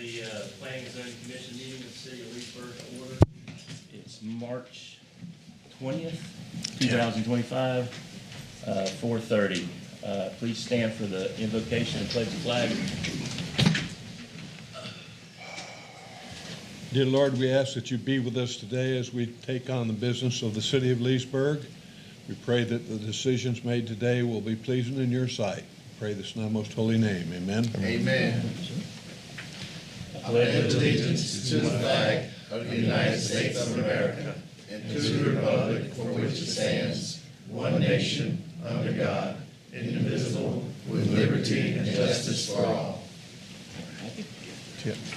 the Planning and Zoning Commission meeting with the City of Leesburg to order. It's March 20th, 2025, 4:30. Please stand for the invocation and pledge the flag. Dear Lord, we ask that you be with us today as we take on the business of the City of Leesburg. We pray that the decisions made today will be pleasing in your sight. Pray this in thy most holy name. Amen. Amen. I pledge allegiance to the flag of the United States of America and to the republic for which it stands, one nation, under God, indivisible, with liberty and justice for all.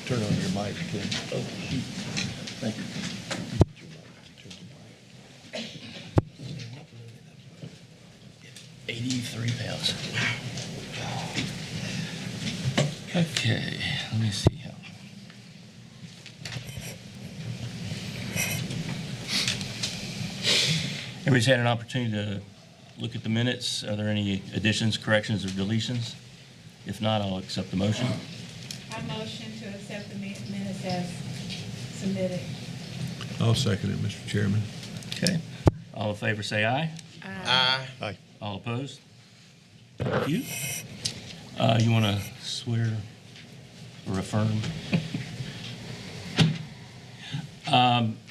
Turn on your mic, Ken. Oh, shoot. Thank you. 83 pounds. Okay, let me see how. Everybody's had an opportunity to look at the minutes. Are there any additions, corrections, or deletions? If not, I'll accept the motion. I motion to accept the minutes as submitted. I'll second it, Mr. Chairman. Okay. All in favor say aye. Aye. Aye. All opposed? Thank you. You want to swear or affirm?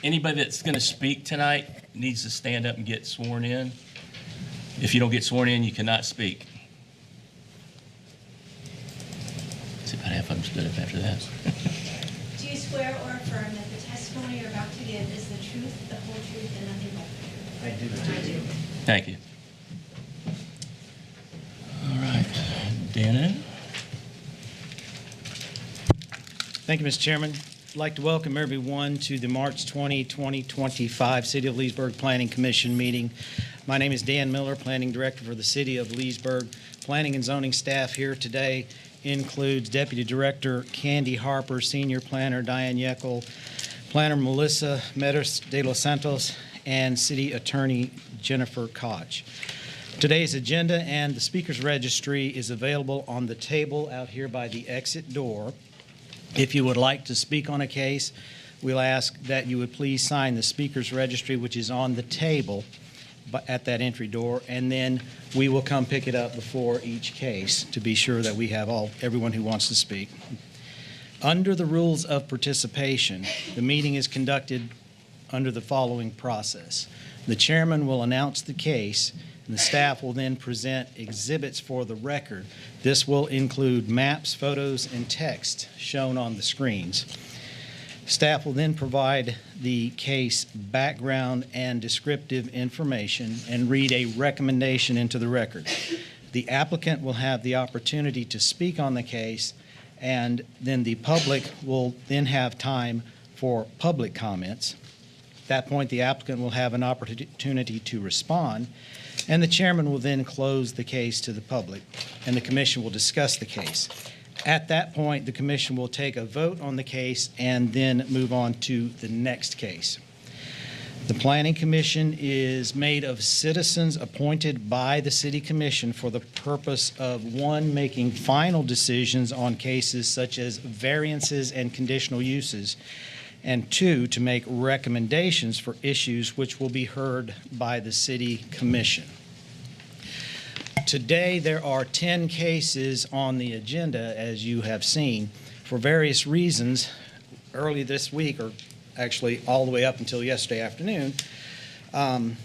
Anybody that's going to speak tonight needs to stand up and get sworn in. If you don't get sworn in, you cannot speak. See, about half of them stood up after that. Do you swear or affirm that the testimony you're about to give is the truth, the whole truth, and nothing but the truth? I do. Thank you. All right, Dana. Thank you, Mr. Chairman. I'd like to welcome everyone to the March 20, 2025 City of Leesburg Planning Commission meeting. My name is Dan Miller, Planning Director for the City of Leesburg. Planning and zoning staff here today includes Deputy Director Candy Harper, Senior Planner Diane Yeckel, Planner Melissa Medeiros de los Santos, and City Attorney Jennifer Koch. Today's agenda and the speaker's registry is available on the table out here by the exit door. If you would like to speak on a case, we'll ask that you would please sign the speaker's registry, which is on the table at that entry door, and then we will come pick it up before each case to be sure that we have everyone who wants to speak. Under the rules of participation, the meeting is conducted under the following process. The chairman will announce the case, and the staff will then present exhibits for the record. This will include maps, photos, and text shown on the screens. Staff will then provide the case background and descriptive information and read a recommendation into the record. The applicant will have the opportunity to speak on the case, and then the public will then have time for public comments. At that point, the applicant will have an opportunity to respond, and the chairman will then close the case to the public, and the commission will discuss the case. At that point, the commission will take a vote on the case and then move on to the next case. The Planning Commission is made of citizens appointed by the City Commission for the purpose of, one, making final decisions on cases such as variances and conditional uses, and two, to make recommendations for issues which will be heard by the City Commission. Today, there are 10 cases on the agenda, as you have seen. For various reasons, early this week, or actually all the way up until yesterday afternoon, a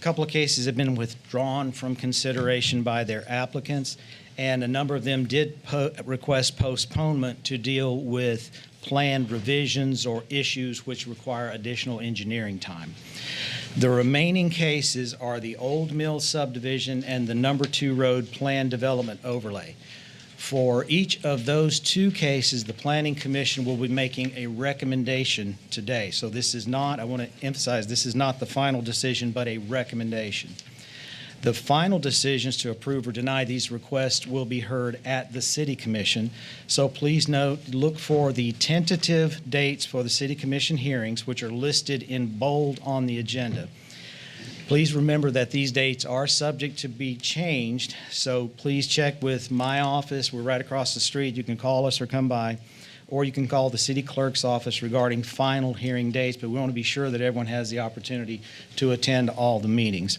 couple of cases have been withdrawn from consideration by their applicants, and a number of them did request postponement to deal with planned revisions or issues which require additional engineering time. The remaining cases are the Old Mill subdivision and the number 2 road plan development overlay. For each of those two cases, the Planning Commission will be making a recommendation today. So this is not, I want to emphasize, this is not the final decision, but a recommendation. The final decisions to approve or deny these requests will be heard at the City Commission. So please note, look for the tentative dates for the City Commission hearings, which are listed in bold on the agenda. Please remember that these dates are subject to be changed, so please check with my office. We're right across the street. You can call us or come by, or you can call the city clerk's office regarding final hearing dates, but we want to be sure that everyone has the opportunity to attend all the meetings.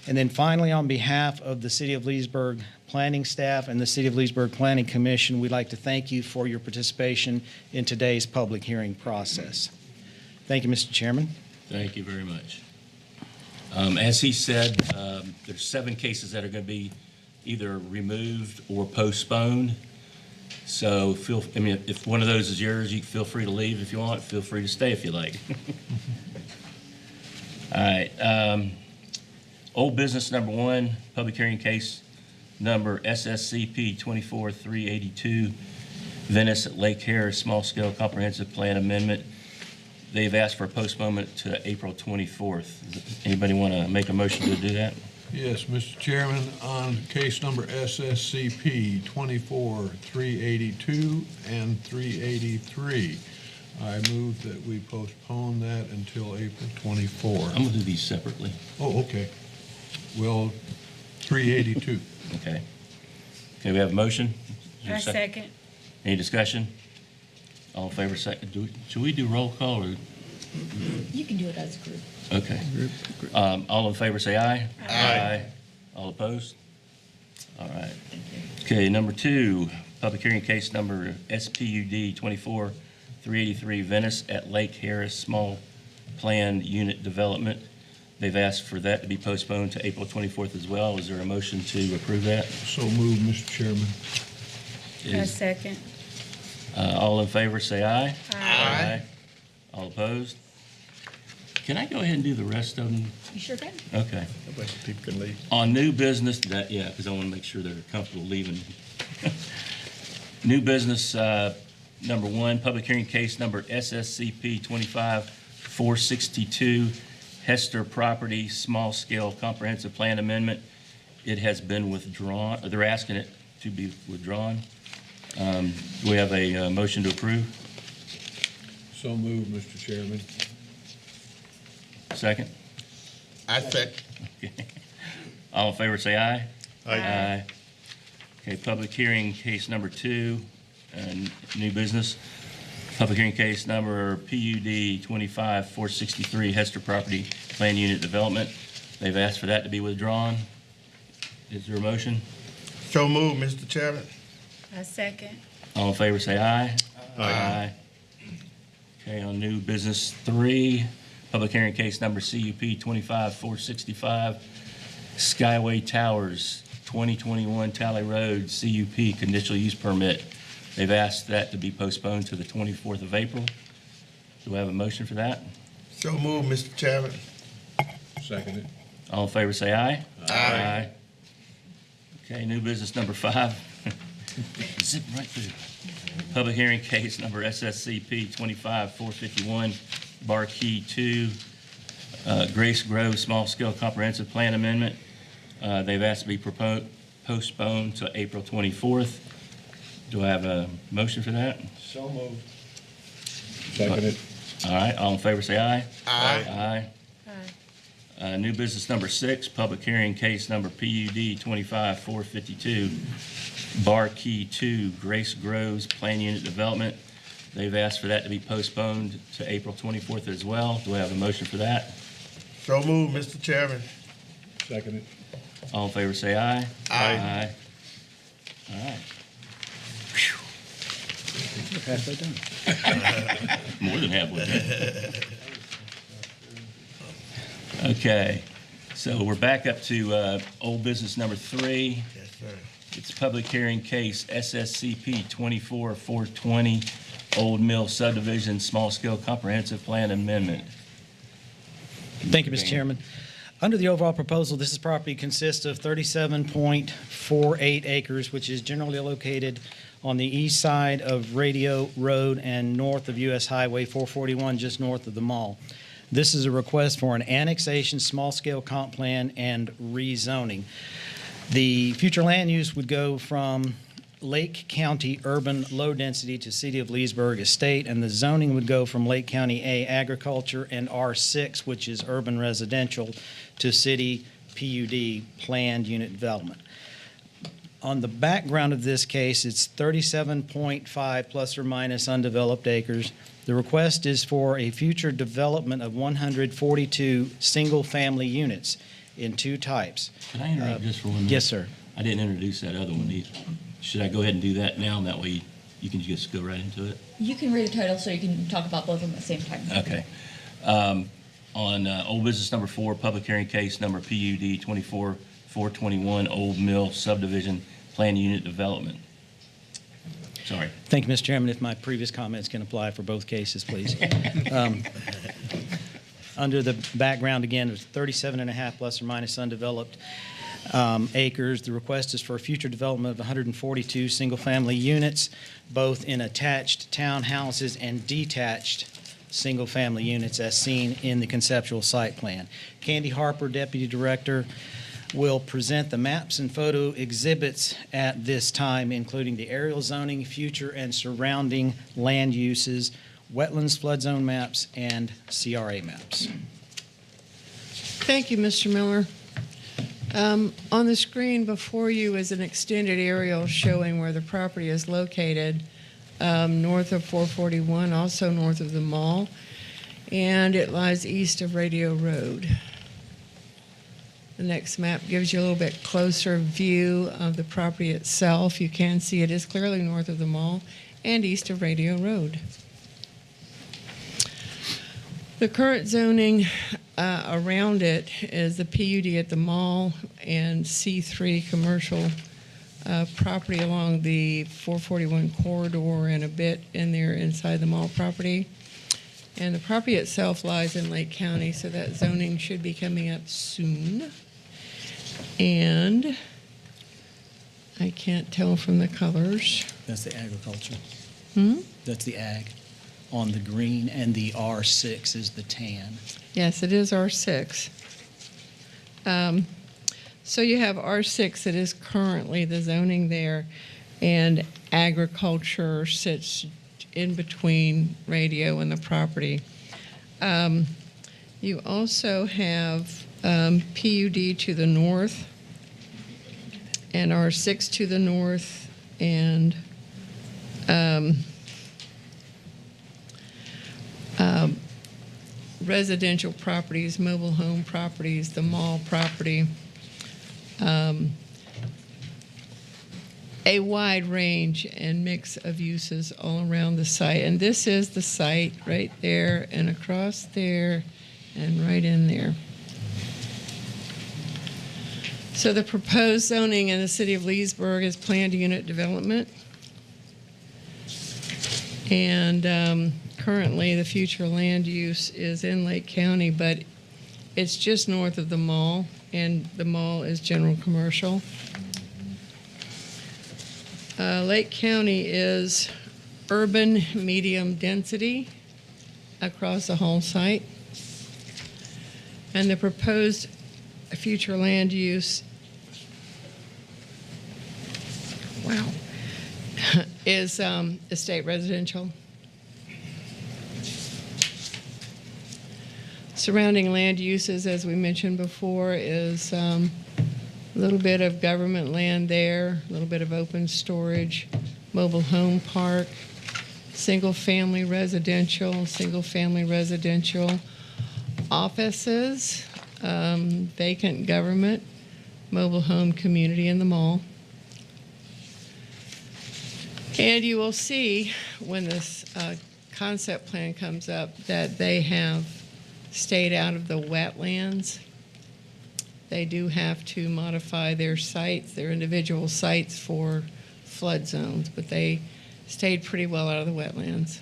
And then finally, on behalf of the City of Leesburg planning staff and the City of Leesburg Planning Commission, we'd like to thank you for your participation in today's public hearing process. Thank you, Mr. Chairman. Thank you very much. As he said, there's 7 cases that are going to be either removed or postponed. So if one of those is yours, you feel free to leave if you want. Feel free to stay if you like. All right. Old business number 1, public hearing case number SSCP 24382, Venice at Lake Harris Small Scale Comprehensive Plan Amendment. They've asked for a postponement to April 24th. Anybody want to make a motion to do that? Yes, Mr. Chairman, on case number SSCP 24382 and 383, I move that we postpone that until April 24th. I'm going to do these separately. Oh, okay. Well, 382. Okay. Okay, we have a motion? Is there a I second. Any discussion? All in favor, second. Should we do roll call or? You can do it as a group. Okay. All in favor, say aye. Aye. All opposed? All right. Okay, number 2, public hearing case number SPUD 24383, Venice at Lake Harris Small Planned Unit Development. They've asked for that to be postponed to April 24th as well. Is there a motion to approve that? So moved, Mr. Chairman. I Is- second. All in favor, say aye. Aye. All opposed? Can I go ahead and do the rest of them? You sure can. Okay. A bunch of people can leave. On new business, because I want to make sure they're comfortable leaving. New business, number 1, public hearing case number SSCP 25462, Hester Property Small Scale Comprehensive Plan Amendment. It has been withdrawn, or they're asking it to be withdrawn. Do we have a motion to approve? So moved, Mr. Chairman. Second? I second. Okay. All in favor, say aye. Aye. Okay, public hearing case number 2, new business. Public hearing case number PUD 25463, Hester Property Plan Unit Development. They've asked for that to be withdrawn. Is there a motion? So move, Mr. Chairman. I second. All in favor, say aye. Aye. Okay, on new business 3, public hearing case number CUP 25465, Skyway Towers, 2021 Tally Road, CUP, conditional use permit. They've asked that to be postponed to the 24th of April. Do I have a motion for that? So move, Mr. Chairman. Seconded. All in favor, say aye. Aye. Okay, new business number 5. Zip right through. Public hearing case number SSCP 25451, Bar Key 2, Grace Grove Small Scale Comprehensive Plan Amendment. They've asked to be postponed to April 24th. Do I have a motion for that? So moved. Seconded. All right, all in favor, say aye. Aye. Aye. Aye. New business number 6, public hearing case number PUD 25452, Bar Key 2, Grace Groves Plan Unit Development. They've asked for that to be postponed to April 24th as well. Do I have a motion for that? So move, Mr. Chairman. Seconded. All in favor, say aye. Aye. All right. We're halfway done. More than halfway done. Okay, so we're back up to old business number 3. Yes, sir. It's public hearing case SSCP 24420, Old Mill Subdivision Small Scale Comprehensive Plan Amendment. Thank you, Mr. Chairman. Under the overall proposal, this property consists of 37.48 acres, which is generally located on the east side of Radio Road and north of US Highway 441, just north of the mall. This is a request for an annexation, small-scale comp plan, and rezoning. The future land use would go from Lake County urban low density to City of Leesburg estate, and the zoning would go from Lake County A agriculture and R6, which is urban residential, to City PUD planned unit development. On the background of this case, it's 37.5 plus or minus undeveloped acres. The request is for a future development of 142 single-family units in two types. Can I interrupt just for 1 minute? Yes, sir. I didn't introduce that other one either. Should I go ahead and do that now, and that way you can just go right into it? You can read the title so you can talk about both of them at the same time. Okay. On old business number 4, public hearing case number PUD 24-421, Old Mill subdivision plan unit development. Sorry. Thank you, Mr. Chairman. If my previous comments can apply for both cases, please. Under the background, again, it was 37.5 plus or minus undeveloped acres. The request is for a future development of 142 single-family units, both in attached townhouses and detached single-family units as seen in the conceptual site plan. Candy Harper, Deputy Director, will present the maps and photo exhibits at this time, including the aerial zoning, future and surrounding land uses, wetlands, flood zone maps, and CRA maps. Thank you, Mr. Miller. On the screen before you is an extended aerial showing where the property is located, north of 441, also north of the mall, and it lies east of Radio Road. The next map gives you a little bit closer view of the property itself. You can see it is clearly north of the mall and east of Radio Road. The current zoning around it is the PUD at the mall and C3 commercial property along the 441 corridor and a bit in there inside the mall property. And the property itself lies in Lake County, so that zoning should be coming up soon. And I can't tell from the colors. That's the agriculture. Hmm? That's the ag on the green, and the R6 is the tan. Yes, it is R6. So you have R6 that is currently the zoning there, and agriculture sits in between radio and the property. You also have PUD to the north, and R6 to the north, and residential properties, mobile home properties, the mall property, a wide range and mix of uses all around the site. And this is the site right there and across there and right in there. So the proposed zoning in the city of Leesburg is planned unit development. And currently the future land use is in Lake County, but it's just north of the mall, and the mall is general commercial. Lake County is urban medium density across the whole site. And the proposed future land use, wow, is estate residential. Surrounding land uses, as we mentioned before, is a little bit of government land there, a little bit of open storage, mobile home park, single-family residential, offices, vacant government, mobile home community in the mall. And you will see when this concept plan comes up that they have stayed out of the wetlands. They do have to modify their sites, their individual sites for flood zones, but they stayed pretty well out of the wetlands.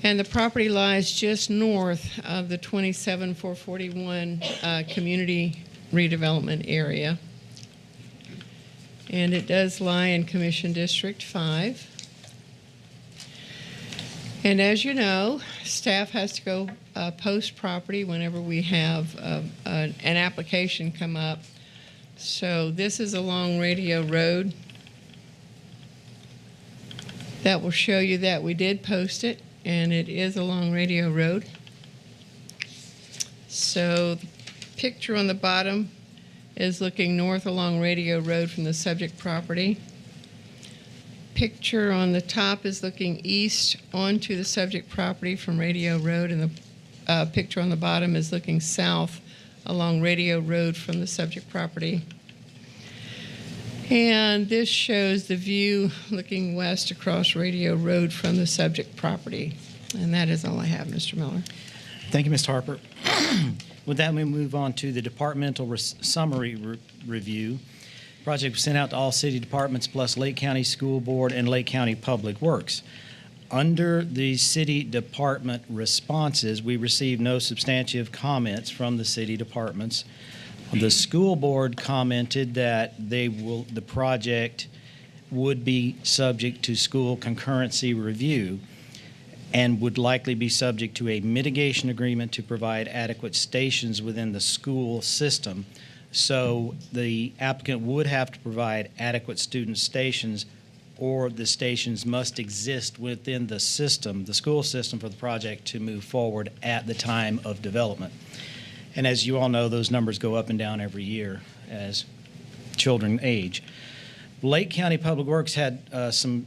And the property lies just north of the 27441 community redevelopment area. And it does lie in Commission District 5. And as you know, staff has to go post property whenever we have an application come up. So this is along Radio Road. That will show you that we did post it, and it is along Radio Road. So the picture on the bottom is looking north along Radio Road from the subject property. Picture on the top is looking east onto the subject property from Radio Road, and the picture on the bottom is looking south along Radio Road from the subject property. And this shows the view looking west across Radio Road from the subject property. And that is all I have, Mr. Miller. Thank you, Ms. Harper. With that, we move on to the departmental summary review. Project was sent out to all city departments plus Lake County School Board and Lake County Public Works. Under the city department responses, we received no substantive comments from the city departments. The school board commented that the project would be subject to school concurrency review and would likely be subject to a mitigation agreement to provide adequate stations within the school system. So the applicant would have to provide adequate student stations, or the stations must exist within the system, the school system, for the project to move forward at the time of development. And as you all know, those numbers go up and down every year as children age. Lake County Public Works had some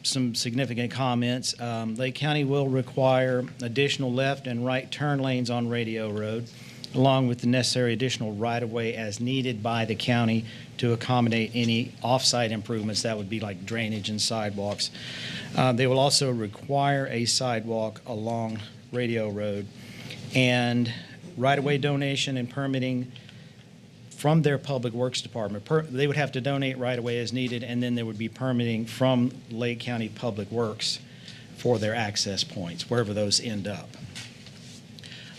significant comments. Lake County will require additional left and right turn lanes on Radio Road, along with the necessary additional right-of-way as needed by the county to accommodate any off-site improvements. That would be like drainage and sidewalks. They will also require a sidewalk along Radio Road, and right-of-way donation and permitting from their Public Works Department. They would have to donate right-of-way as needed, and then there would be permitting from Lake County Public Works for their access points, wherever those end up.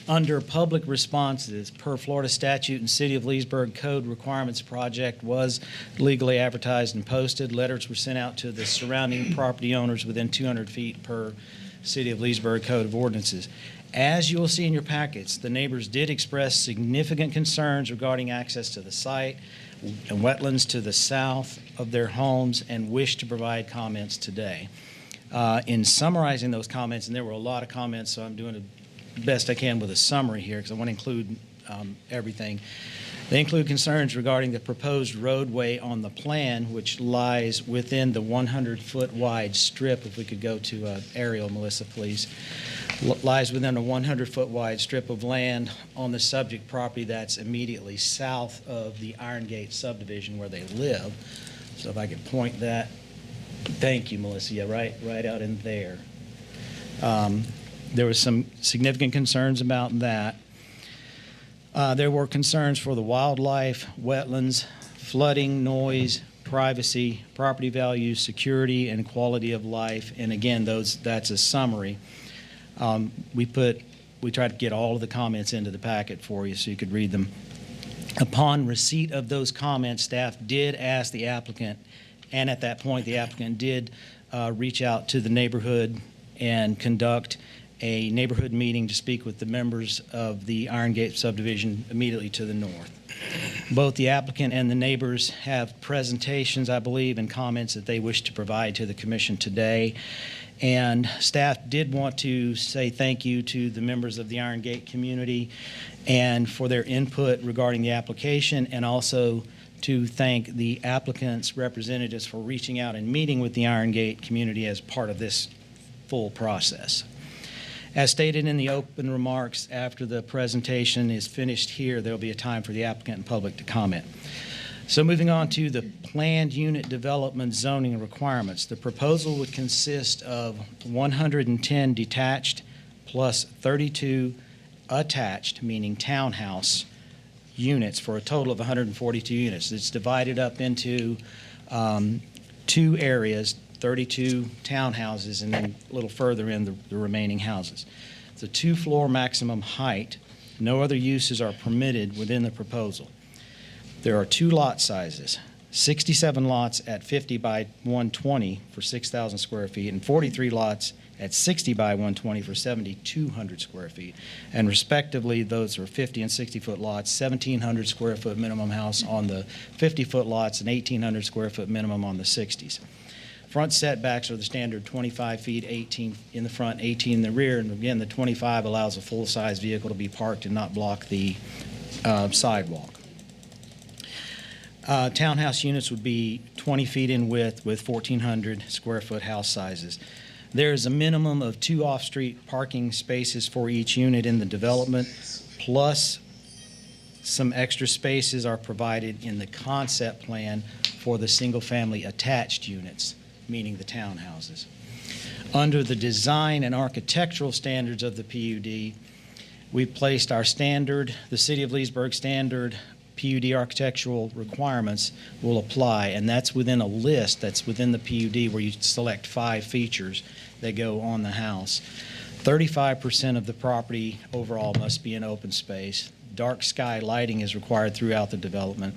Under public responses, per Florida statute and City of Leesburg code requirements, project was legally advertised and posted. Letters were sent out to the surrounding property owners within 200 feet per City of Leesburg code of ordinances. As you will see in your packets, the neighbors did express significant concerns regarding access to the site and wetlands to the south of their homes and wish to provide comments today. In summarizing those comments, and there were a lot of comments, so I'm doing the best I can with a summary here because I want to include everything. They include concerns regarding the proposed roadway on the plan, which lies within the 100-foot wide strip. If we could go to aerial, Melissa, please. Lies within a 100-foot wide strip of land on the subject property that's immediately south of the Iron Gate subdivision where they live. So if I could point that, thank you, Melissa. Yeah, right out in there. There was some significant concerns about that. There were concerns for the wildlife, wetlands, flooding, noise, privacy, property values, security, and quality of life. And again, that's a summary. We tried to get all of the comments into the packet for you so you could read them. Upon receipt of those comments, staff did ask the applicant, and at that point, the applicant did reach out to the neighborhood and conduct a neighborhood meeting to speak with the members of the Iron Gate subdivision immediately to the north. Both the applicant and the neighbors have presentations, I believe, and comments that they wish to provide to the commission today. And staff did want to say thank you to the members of the Iron Gate community and for their input regarding the application, and also to thank the applicant's representatives for reaching out and meeting with the Iron Gate community as part of this full process. As stated in the open remarks, after the presentation is finished here, there will be a time for the applicant and public to comment. So moving on to the planned unit development zoning requirements. The proposal would consist of 110 detached plus 32 attached, meaning townhouse units, for a total of 142 units. It's divided up into two areas, 32 townhouses, and then a little further in the remaining houses. It's a 2-floor maximum height. No other uses are permitted within the proposal. There are 2 lot sizes, 67 lots at 50 by 120 for 6,000 square feet, and 43 lots at 60 by 120 for 7,200 square feet. And respectively, those are 50 and 60-foot lots, 1,700 square foot minimum house on the 50-foot lots, and 1,800 square foot minimum on the 60s. Front setbacks are the standard 25 feet, 18 in the front, 18 in the rear. And again, the 25 allows a full-size vehicle to be parked and not block the sidewalk. Townhouse units would be 20 feet in width with 1,400 square foot house sizes. There is a minimum of 2 off-street parking spaces for each unit in the development, plus some extra spaces are provided in the concept plan for the single-family attached units, meaning the townhouses. Under the design and architectural standards of the PUD, we placed our standard, the City of Leesburg standard PUD architectural requirements will apply, and that's within a list that's within the PUD where you select 5 features that go on the house. 35% of the property overall must be in open space. Dark sky lighting is required throughout the development.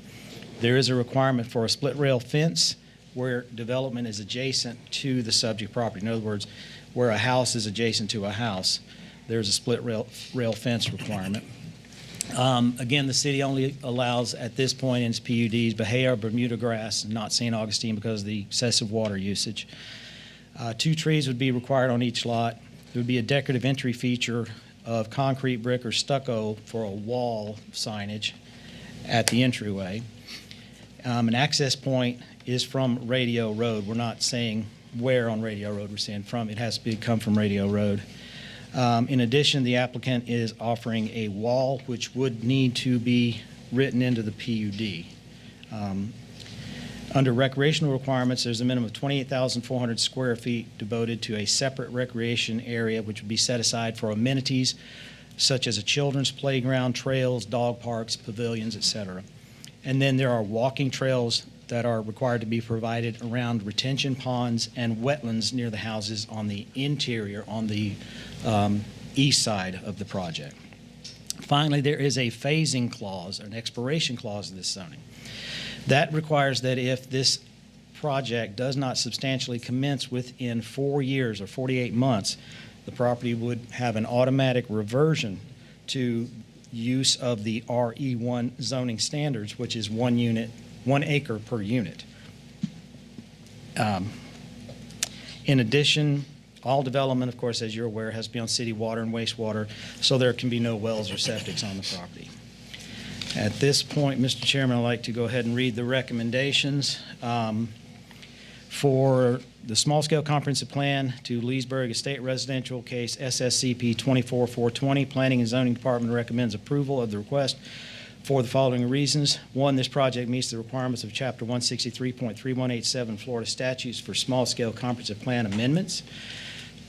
There is a requirement for a split rail fence where development is adjacent to the subject property. In other words, where a house is adjacent to a house, there's a split rail fence requirement. Again, the city only allows at this point in its PUDs Bahia, Bermuda grass, not St. Augustine because of the excessive water usage. 2 trees would be required on each lot. There would be a decorative entry feature of concrete, brick, or stucco for a wall signage at the entryway. An access point is from Radio Road. We're not saying where on Radio Road, we're saying from. It has to come from Radio Road. In addition, the applicant is offering a wall which would need to be written into the PUD. Under recreational requirements, there's a minimum of 28,400 square feet devoted to a separate recreation area which would be set aside for amenities such as a children's playground, trails, dog parks, pavilions, etc. And then there are walking trails that are required to be provided around retention ponds and wetlands near the houses on the interior, on the east side of the project. Finally, there is a phasing clause, an expiration clause of this zoning. That requires that if this project does not substantially commence within 4 years or 48 months, the property would have an automatic reversion to use of the RE1 zoning standards, which is 1 acre per unit. In addition, all development, of course, as you're aware, has to be on city water and wastewater, so there can be no wells or septics on the property. At this point, Mr. Chairman, I'd like to go ahead and read the recommendations for the small-scale comprehensive plan to Leesburg Estate Residential Case SSCP 24420. Planning and Zoning Department recommends approval of the request for the following reasons. 1, this project meets the requirements of Chapter 163.3187 Florida statutes for small-scale comprehensive plan amendments.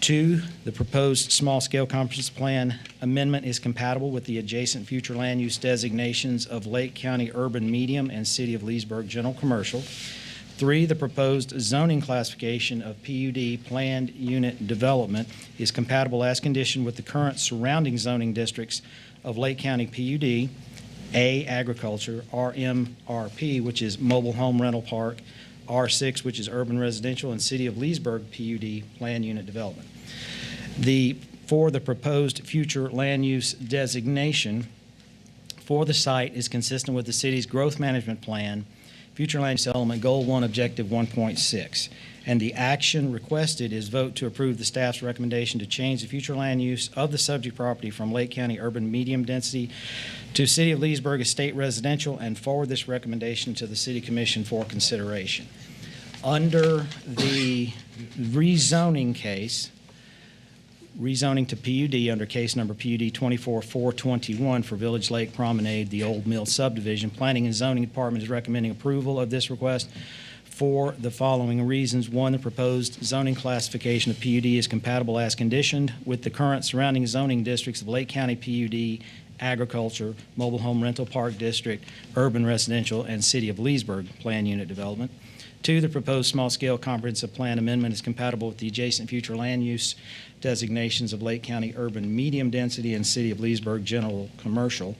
2, the proposed small-scale comprehensive plan amendment is compatible with the adjacent future land use designations of Lake County Urban Medium and City of Leesburg General Commercial. 3, the proposed zoning classification of PUD planned unit development is compatible as conditioned with the current surrounding zoning districts of Lake County PUD, A, agriculture, RMRP, which is mobile home rental park, R6, which is urban residential, and City of Leesburg PUD planned unit development. For the proposed future land use designation for the site is consistent with the city's growth management plan, future land use element, Goal 1, Objective 1.6. And the action requested is vote to approve the staff's recommendation to change the future land use of the subject property from Lake County urban medium density to City of Leesburg estate residential and forward this recommendation to the City Commission for consideration. Under the rezoning case, rezoning to PUD under case number PUD 24421 for Village Lake Promenade, the Old Mill subdivision, Planning and Zoning Department is recommending approval of this request for the following reasons. 1, the proposed zoning classification of PUD is compatible as conditioned with the current surrounding zoning districts of Lake County PUD, agriculture, mobile home rental park district, urban residential, and City of Leesburg plan unit development. 2, the proposed small-scale comprehensive plan amendment is compatible with the adjacent future land use designations of Lake County urban medium density and City of Leesburg general commercial.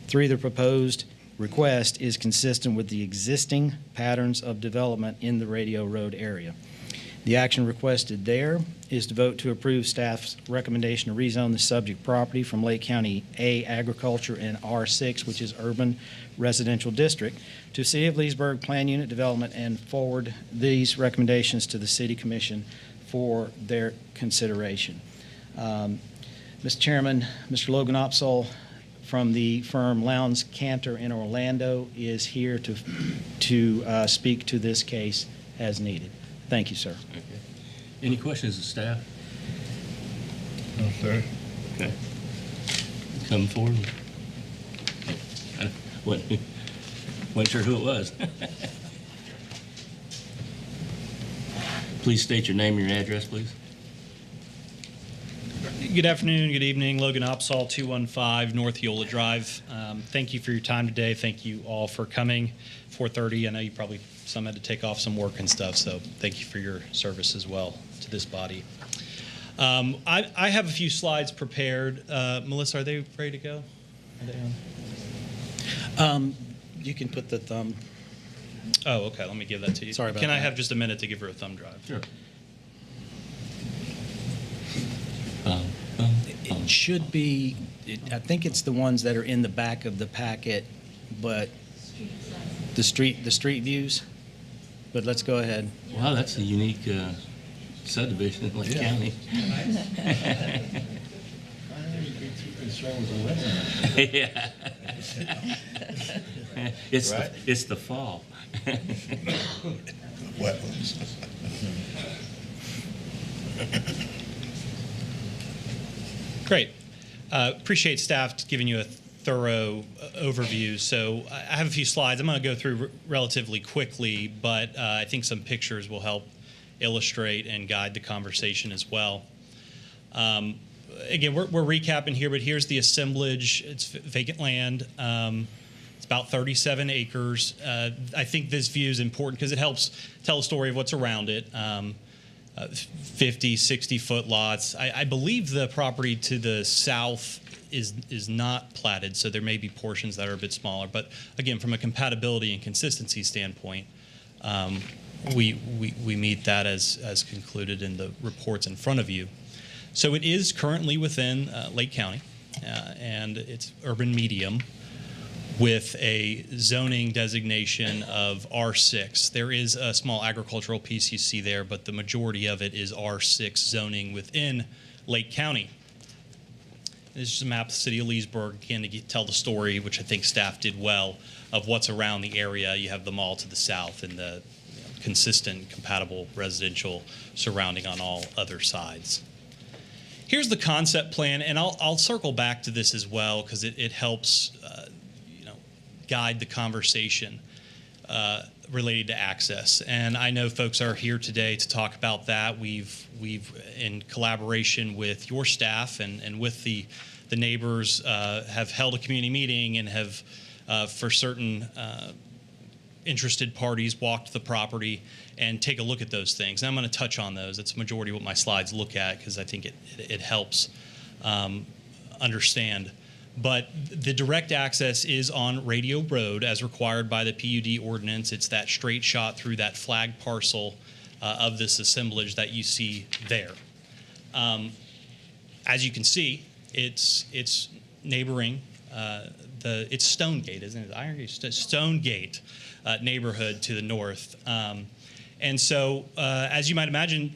3, the proposed request is consistent with the existing patterns of development in the Radio Road area. The action requested there is to vote to approve staff's recommendation to rezone the subject property from Lake County A agriculture and R6, which is urban residential district, to City of Leesburg plan unit development and forward these recommendations to the City Commission for their consideration. Mr. Chairman, Mr. Logan Opsahl, from the firm Lowndes Cantor in Orlando is here to speak to this case as needed. Thank you, sir. Okay. Any questions of staff? No, sir. Okay. Come forward. I wasn't sure who it was. Please state your name and your address, please. Good afternoon, good evening. Logan Opsahl, 215 North Eola Drive. Thank you for your time today. Thank you all for coming. 4:30. I know you probably some had to take off some work and stuff, so thank you for your service as well to this body. I have a few slides prepared. Melissa, are they ready to go? Are they on? You can put the thumb. Oh, okay. Let me give that to you. Sorry about Can I that. have just a minute to give her a thumb drive? Sure. It should be, I think it's the ones that are in the back of the packet, but the street views. But let's go ahead. Wow, that's a unique subdivision in Lake County. Yeah. It's the fall. Wetlands. Great. Appreciate staff giving you a thorough overview. So I have a few slides. I'm going to go through relatively quickly, but I think some pictures will help illustrate and guide the conversation as well. Again, we're recapping here, but here's the assemblage. It's vacant land. It's about 37 acres. I think this view is important because it helps tell a story of what's around it. 50, 60-foot lots. I believe the property to the south is not platted, so there may be portions that are a bit smaller. But again, from a compatibility and consistency standpoint, we meet that as concluded in the reports in front of you. So it is currently within Lake County, and it's urban medium with a zoning designation of R6. There is a small agricultural piece you see there, but the majority of it is R6 zoning within Lake County. This is a map of the city of Leesburg, again, to tell the story, which I think staff did well, of what's around the area. You have the mall to the south and the consistent, compatible residential surrounding on all other sides. Here's the concept plan, and I'll circle back to this as well because it helps guide the conversation related to access. And I know folks are here today to talk about that. We've in collaboration with your staff and with the neighbors, have held a community meeting and have, for certain interested parties, walked the property and take a look at those things. And I'm going to touch on those. That's the majority of what my slides look at because I think it helps understand. But the direct access is on Radio Road as required by the PUD ordinance. It's that straight shot through that flag parcel of this assemblage that you see there. As you can see, it's neighboring, it's Stonegate, isn't it? Stonegate neighborhood to the north. And so, as you might imagine,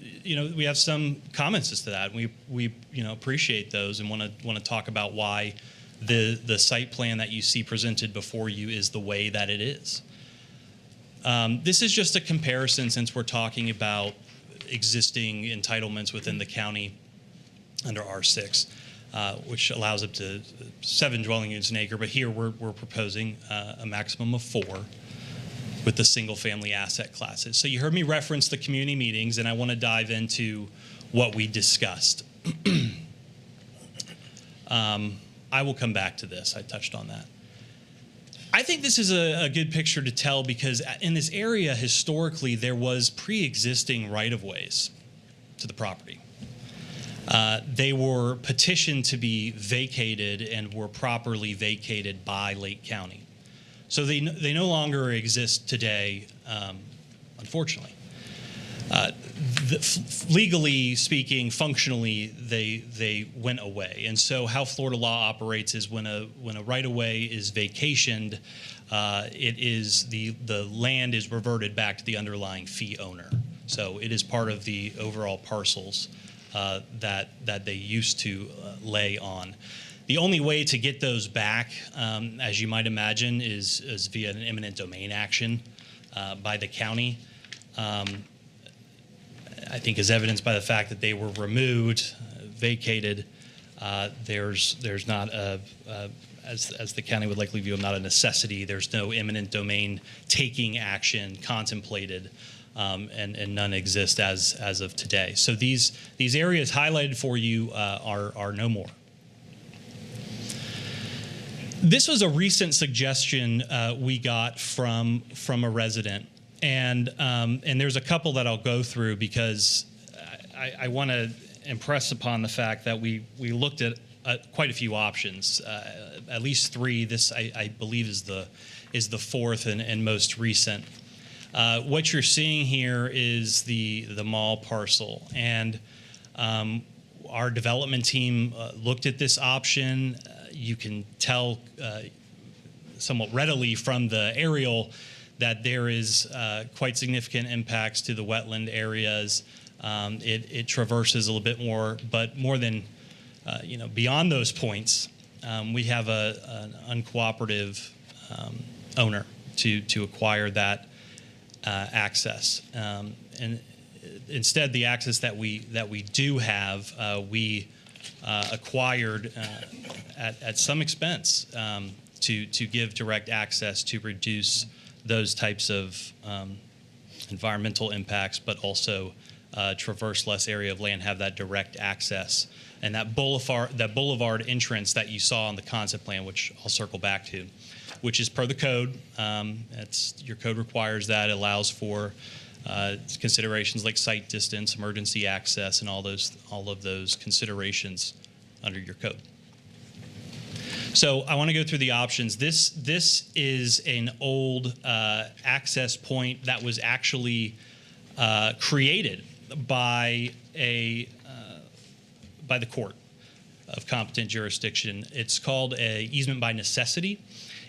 we have some comments as to that. We appreciate those and want to talk about why the site plan that you see presented before you is the way that it is. This is just a comparison since we're talking about existing entitlements within the county under R6, which allows up to 7 dwelling units an acre. But here we're proposing a maximum of 4 with the single-family asset classes. So you heard me reference the community meetings, and I want to dive into what we discussed. I will come back to this. I touched on that. I think this is a good picture to tell because in this area, historically, there was pre-existing right-of-ways to the property. They were petitioned to be vacated and were properly vacated by Lake County. So they no longer exist today, unfortunately. Legally speaking, functionally, they went away. And so how Florida law operates is when a right-of-way is vacationed, it is the land is reverted back to the underlying fee owner. So it is part of the overall parcels that they used to lay on. The only way to get those back, as you might imagine, is via an eminent domain action by the county. I think as evidenced by the fact that they were removed, vacated, there's not as the county would likely view them, not a necessity. There's no eminent domain taking action contemplated, and none exist as of today. So these areas highlighted for you are no more. This was a recent suggestion we got from a resident, and there's a couple that I'll go through because I want to impress upon the fact that we looked at quite a few options, at least three. This I believe is the fourth and most recent. What you're seeing here is the mall parcel, and our development team looked at this option. You can tell somewhat readily from the aerial that there is quite significant impacts to the wetland areas. It traverses a little bit more, but more than beyond those points, we have an uncooperative owner to acquire that access. And instead, the access that we do have, we acquired at some expense to give direct access to reduce those types of environmental impacts, but also traverse less area of land, have that direct access. And that boulevard entrance that you saw on the concept plan, which I'll circle back to, which is per the code. Your code requires that. It allows for considerations like site distance, emergency access, and all of those considerations under your code. So I want to go through the options. This is an old access point that was actually created by the court of competent jurisdiction. It's called a easement by necessity.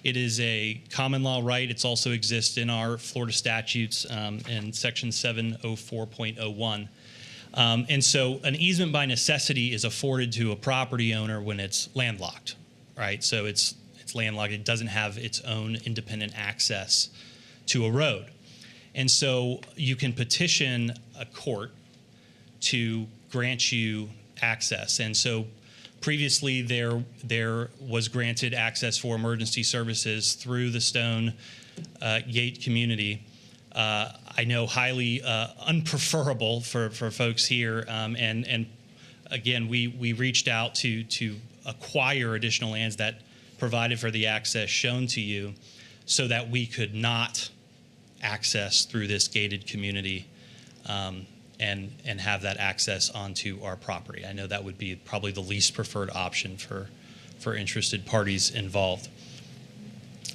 It is a common law right. It also exists in our Florida statutes in Section 704.01. And so an easement by necessity is afforded to a property owner when it's landlocked, right? So it's landlocked. It doesn't have its own independent access to a road. And so you can petition a court to grant you access. And so previously there was granted access for emergency services through the Stone Gate community. I know highly unpreferable for folks here. And again, we reached out to acquire additional lands that provided for the access shown to you so that we could not access through this gated community and have that access onto our property. I know that would be probably the least preferred option for interested parties involved.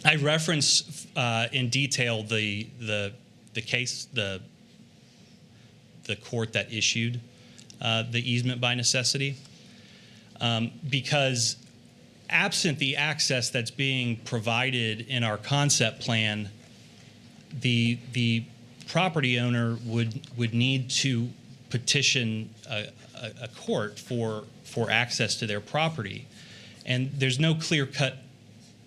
I reference in detail the case, the court that issued the easement by necessity, because absent the access that's being provided in our concept plan, the property owner would need to petition a court for access to their property. And there's no clear-cut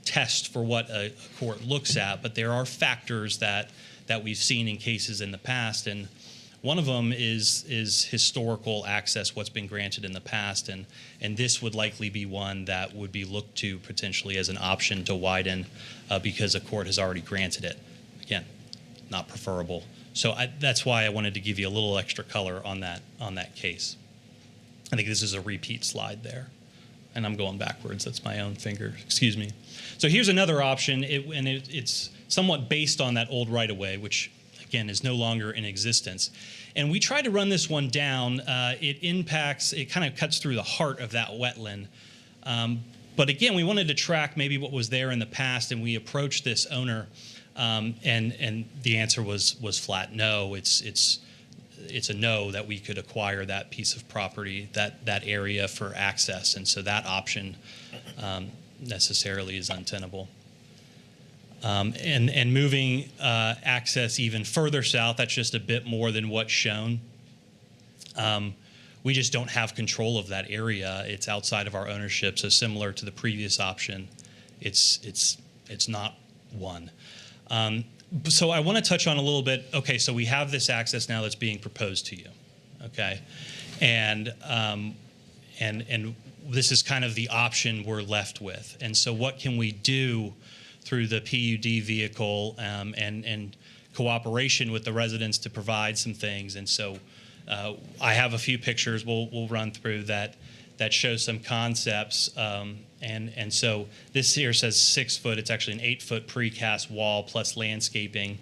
test for what a court looks at, but there are factors that we've seen in cases in the past. And one of them is historical access, what's been granted in the past. And this would likely be one that would be looked to potentially as an option to widen because a court has already granted it. Again, not preferable. So that's why I wanted to give you a little extra color on that case. I think this is a repeat slide there. And I'm going backwards. That's my own finger. Excuse me. So here's another option, it's somewhat based on that old right-of-way, which, again, is no longer in existence. And we tried to run this one down. It kind of cuts through the heart of that wetland. But again, we wanted to track maybe what was there in the past, and we approached this owner. And the answer was flat no. It's a no that we could acquire that piece of property, that area for access, and so that option necessarily is untenable. And moving access even further south, that's just a bit more than what's shown. we just don't have control of that area. It's outside of our ownership. So similar to the previous option, it's not one. So I want to touch on a little bit. Okay, so we have this access now that's being proposed to you. Okay, and this is kind of the option we're left with. And so what can we do through the PUD vehicle and cooperation with the residents to provide some things? And so I have a few pictures we'll run through that show some concepts. And so this here says 6 foot. It's actually an 8-foot precast wall plus landscaping.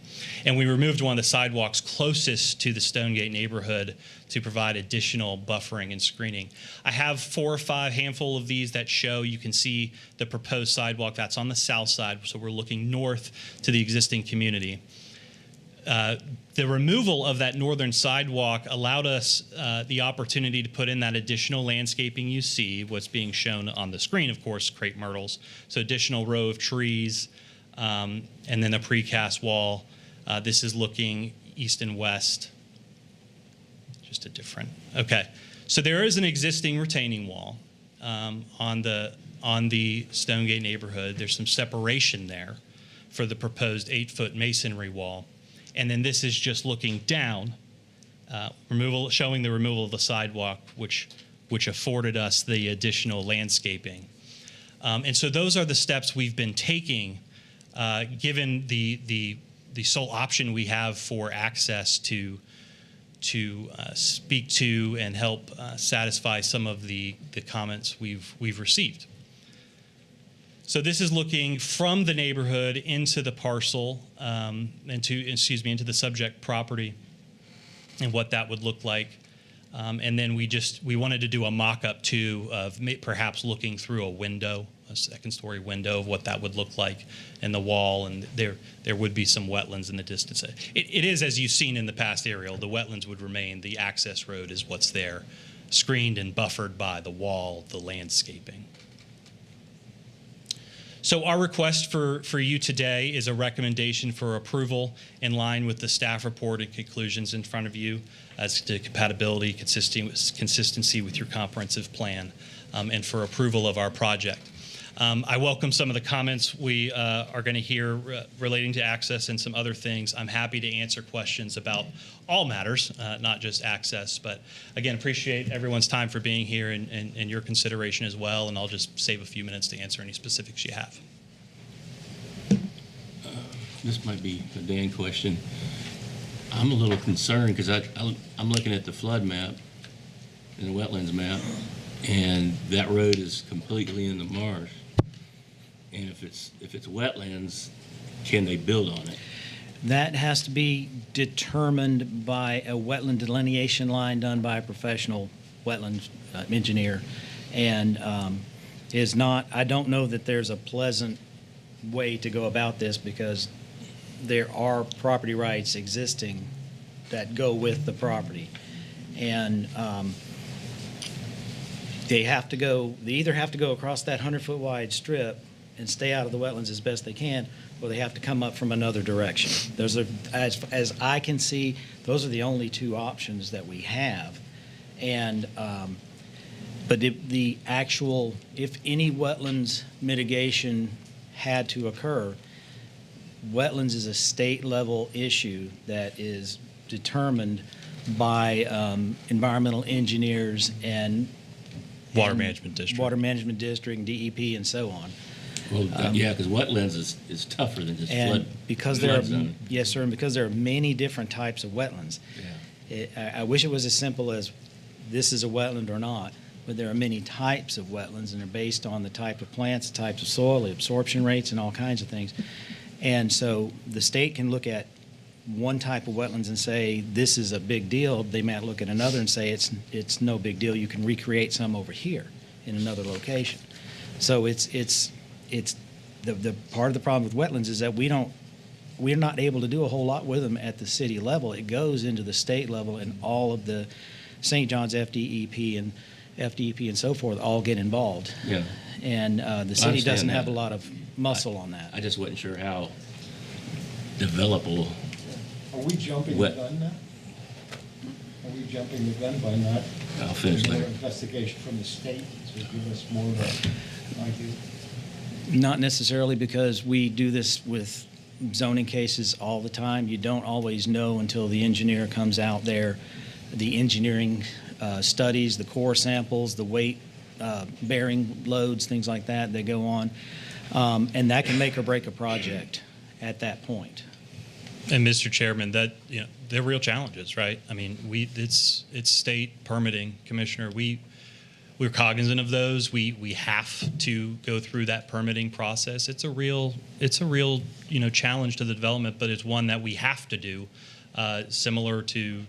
And we removed one of the sidewalks closest to the Stonegate neighborhood to provide additional buffering and screening. I have 4 or 5 handful of these that show. You can see the proposed sidewalk. That's on the south side. So we're looking north to the existing community. The removal of that northern sidewalk allowed us the opportunity to put in that additional landscaping you see, what's being shown on the screen, of course, crepe myrtles. So additional row of trees, and then a precast wall. This is looking east and west. Just a different, okay. So there is an existing retaining wall on the Stonegate neighborhood. There's some separation there for the proposed 8-foot masonry wall. And then this is just looking down, showing the removal of the sidewalk, which afforded us the additional landscaping. And so those are the steps we've been taking, given the sole option we have for access to speak to and help satisfy some of the comments we've received. So this is looking from the neighborhood into the parcel, into the subject property, and what that would look like. And then we wanted to do a mock-up too of perhaps looking through a window, a second-story window of what that would look like in the wall, and there would be some wetlands in the distance. It is, as you've seen in the past aerial, the wetlands would remain. The access road is what's there, screened and buffered by the wall, the landscaping. So our request for you today is a recommendation for approval in line with the staff report and conclusions in front of you as to compatibility, consistency with your comprehensive plan, and for approval of our project. I welcome some of the comments we are going to hear relating to access and some other things. I'm happy to answer questions about all matters, not just access. But again, appreciate everyone's time for being here and your consideration as well. And I'll just save a few minutes to answer any specifics you have. This might be a Dan question. I'm a little concerned because I'm looking at the flood map and the wetlands map, and that road is completely in the marsh. And if it's wetlands, can they build on it? That has to be determined by a wetland delineation line done by a professional wetlands engineer, and is not. I don't know that there's a pleasant way to go about this because there are property rights existing that go with the property, and they either have to go across that 100-foot wide strip and stay out of the wetlands as best they can, or they have to come up from another direction. Those are, as I can see, those are the only 2 options that we have. And but the actual, if any wetlands mitigation had to occur, wetlands is a state-level issue that is determined by environmental engineers and Water Management District, DEP, and so on. Well, yeah, because wetlands is tougher than just flood. Because there are, yes, sir, and because there are many different types of wetlands. Yeah. I wish it was as simple as this is a wetland or not, but there are many types of wetlands, and they're based on the type of plants, the types of soil, the absorption rates, and all kinds of things. And so the state can look at one type of wetlands and say this is a big deal. They might look at another and say it's no big deal. You can recreate some over here in another location. So it's the part of the problem with wetlands is that we're not able to do a whole lot with them at the city level. It goes into the state level, and all of the St. John's FDEP and so forth all get involved. Yeah. And the city doesn't have a lot of muscle on that. I just wasn't sure how developable. Are we jumping the gun now? Are we jumping the gun by not? I'll finish doing more later. investigation from the state to give us more of an idea? Not necessarily, because we do this with zoning cases all the time. You don't always know until the engineer comes out there. The engineering studies, the core samples, the weight bearing loads, things like that, they go on. And that can make or break a project at that point. And Mr. Chairman, that, they're real challenges, right? I mean, it's state permitting, Commissioner. We're cognizant of those. We have to go through that permitting process. It's a real challenge to the development, but it's one that we have to do, similar to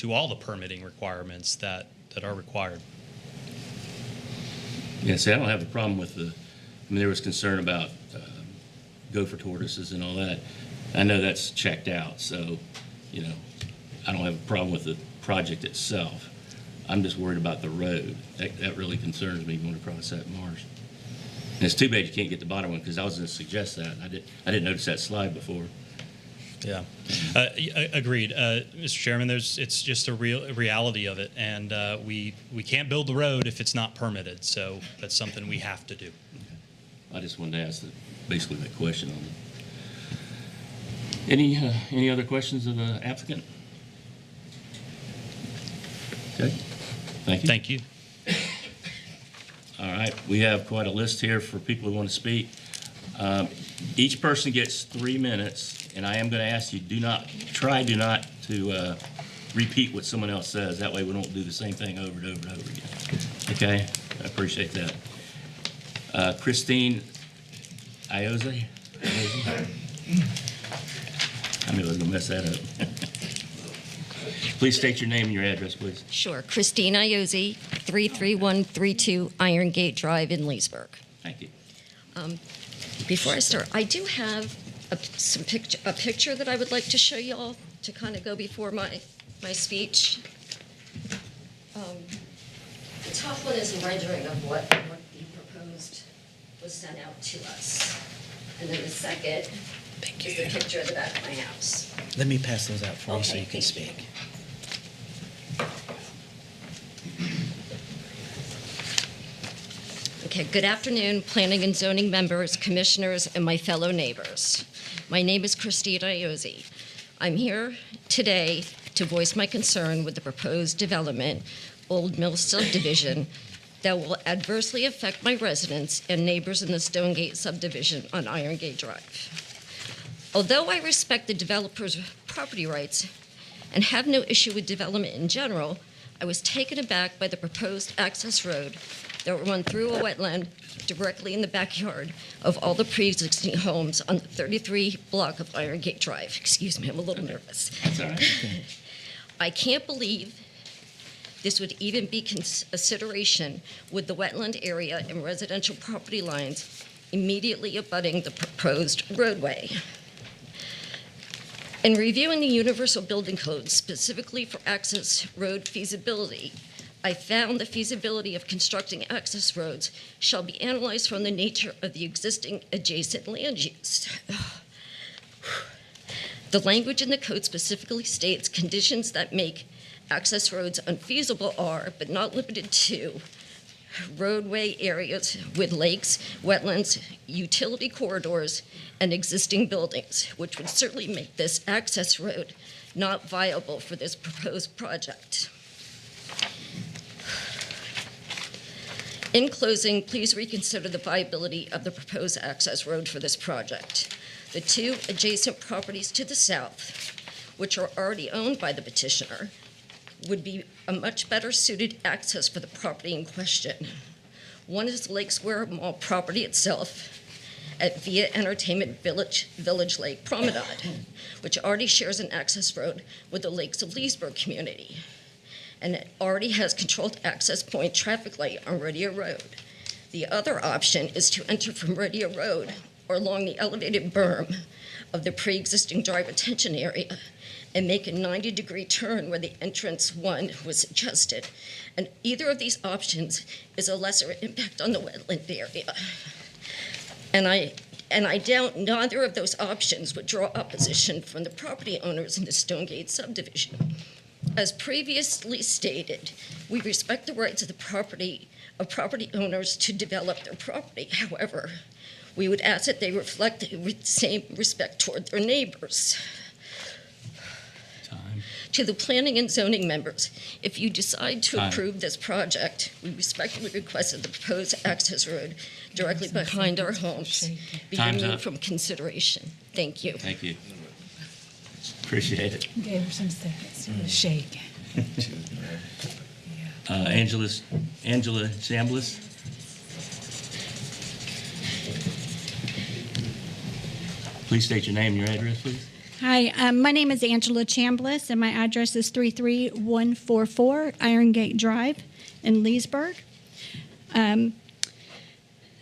all the permitting requirements that are required. Yeah, see, I don't have a problem with there was concern about gopher tortoises and all that. I know that's checked out, so, I don't have a problem with the project itself. I'm just worried about the road. That really concerns me going across that marsh. And it's too bad you can't get the bottom one, because I was going to suggest that. I didn't notice that slide before. Yeah, agreed, Mr. Chairman. It's just a reality of it, and we can't build the road if it's not permitted. So that's something we have to do. I just wanted to ask basically that question on it. Any other questions of the applicant? Okay, thank you. Thank you. All right, we have quite a list here for people who want to speak. Each person gets 3 minutes, and I am going to ask you, do not to repeat what someone else says. That way we don't do the same thing over and over and over again. Okay, I appreciate that. Christine Ioze? I knew I was going to mess that up. Please state your name and your address, please. Sure. Christine Iozzi, 33132 Iron Gate Drive in Leesburg. Thank you. Before I start, I do have a picture that I would like to show y'all to kind of go before my speech. The top one is a rendering of what the proposed was sent out to us. And then the second is the picture of the back of my house. Let me pass those out for you so Okay, you can thank you. speak. Okay, good afternoon, planning and zoning members, commissioners, and my fellow neighbors. My name is Christine Iozzi. I'm here today to voice my concern with the proposed development, Old Mill subdivision, that will adversely affect my residents and neighbors in the Stonegate subdivision on Iron Gate Drive. Although I respect the developer's property rights and have no issue with development in general, I was taken aback by the proposed access road that will run through a wetland directly in the backyard of all the pre-existing homes on the 33 block of Iron Gate Drive. Excuse me, I'm a little nervous. That's all right. I can't believe this would even be consideration with the wetland area and residential property lines immediately abutting the proposed roadway. In reviewing the Universal Building Code specifically for access road feasibility, I found the feasibility of constructing access roads shall be analyzed from the nature of the existing adjacent land use. The language in the code specifically states conditions that make access roads unfeasible are, but not limited to, roadway areas with lakes, wetlands, utility corridors, and existing buildings, which would certainly make this access road not viable for this proposed project. In closing, please reconsider the viability of the proposed access road for this project. The two adjacent properties to the south, which are already owned by the petitioner, would be a much better suited access for the property in question. One is the Lake Square Mall property itself at Via Entertainment Village Lake Promenade, which already shares an access road with the Lakes of Leesburg community. And it already has controlled access point traffic light on Radio Road. The other option is to enter from Radio Road or along the elevated berm of the pre-existing dry retention area and make a 90-degree turn where the entrance one was suggested. And either of these options is a lesser impact on the wetland area. And I doubt neither of those options would draw opposition from the property owners in the Stonegate subdivision. As previously stated, we respect the rights of property owners to develop their property. However, we would ask that they reflect the same respect toward their neighbors. Time. To the planning and zoning members, if you decide to Time. approve this project, we respectfully request that the proposed access road directly behind our homes be Time's removed up. from consideration. Thank you. Thank you. Appreciate it. Gave her some seconds. Shake. Angela Chambliss. Please state your name and your address, please. Hi, my name is Angela Chambliss, and my address is 33144 Iron Gate Drive in Leesburg.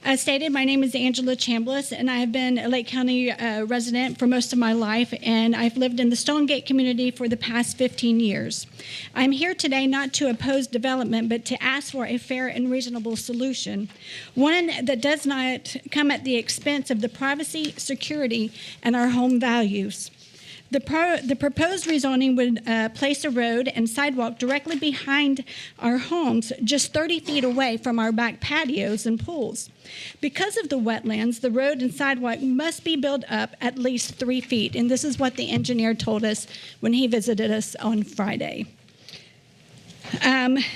As stated, my name is Angela Chambliss, and I have been a Lake County resident for most of my life, and I've lived in the Stonegate community for the past 15 years. I'm here today not to oppose development, but to ask for a fair and reasonable solution, one that does not come at the expense of the privacy, security, and our home values. The proposed rezoning would place a road and sidewalk directly behind our homes, just 30 feet away from our back patios and pools. Because of the wetlands, the road and sidewalk must be built up at least 3 feet, and this is what the engineer told us when he visited us on Friday.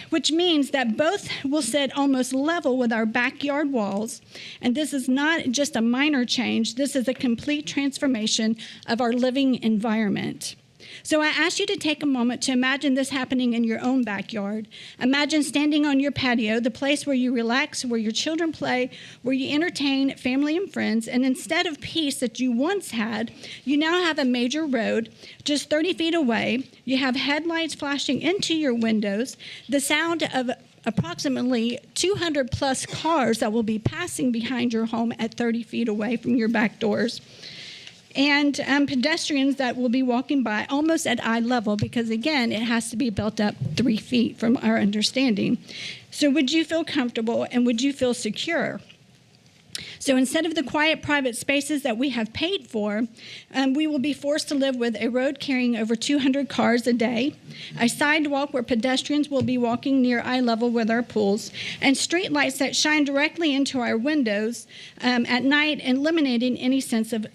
Which means that both will sit almost level with our backyard walls. And this is not just a minor change, this is a complete transformation of our living environment. So I ask you to take a moment to imagine this happening in your own backyard. Imagine standing on your patio, the place where you relax, where your children play, where you entertain family and friends, and instead of peace that you once had, you now have a major road just 30 feet away. You have headlights flashing into your windows, the sound of approximately 200 plus cars that will be passing behind your home at 30 feet away from your back doors. And pedestrians that will be walking by almost at eye level because, again, it has to be built up 3 feet from our understanding. So would you feel comfortable and would you feel secure? So instead of the quiet private spaces that we have paid for, we will be forced to live with a road carrying over 200 cars a day, a sidewalk where pedestrians will be walking near eye level with our pools, and street lights that shine directly into our windows at night, eliminating any sense of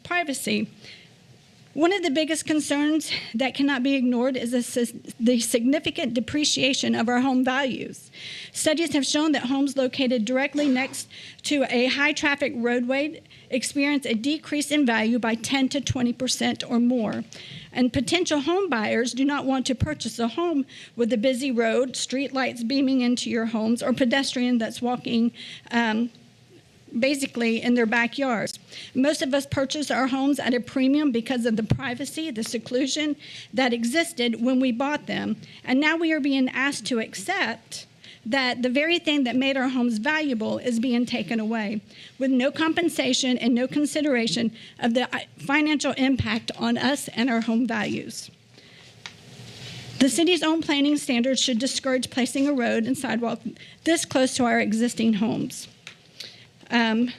privacy. One of the biggest concerns that cannot be ignored is the significant depreciation of our home values. Studies have shown that homes located directly next to a high-traffic roadway experience a decrease in value by 10 to 20% or more. And potential home buyers do not want to purchase a home with a busy road, street lights beaming into your homes, or pedestrian that's walking basically in their backyards. Most of us purchased our homes at a premium because of the privacy, the seclusion that existed when we bought them. And now we are being asked to accept that the very thing that made our homes valuable is being taken away with no compensation and no consideration of the financial impact on us and our home values. The city's own planning standards should discourage placing a road and sidewalk this close to our existing homes. I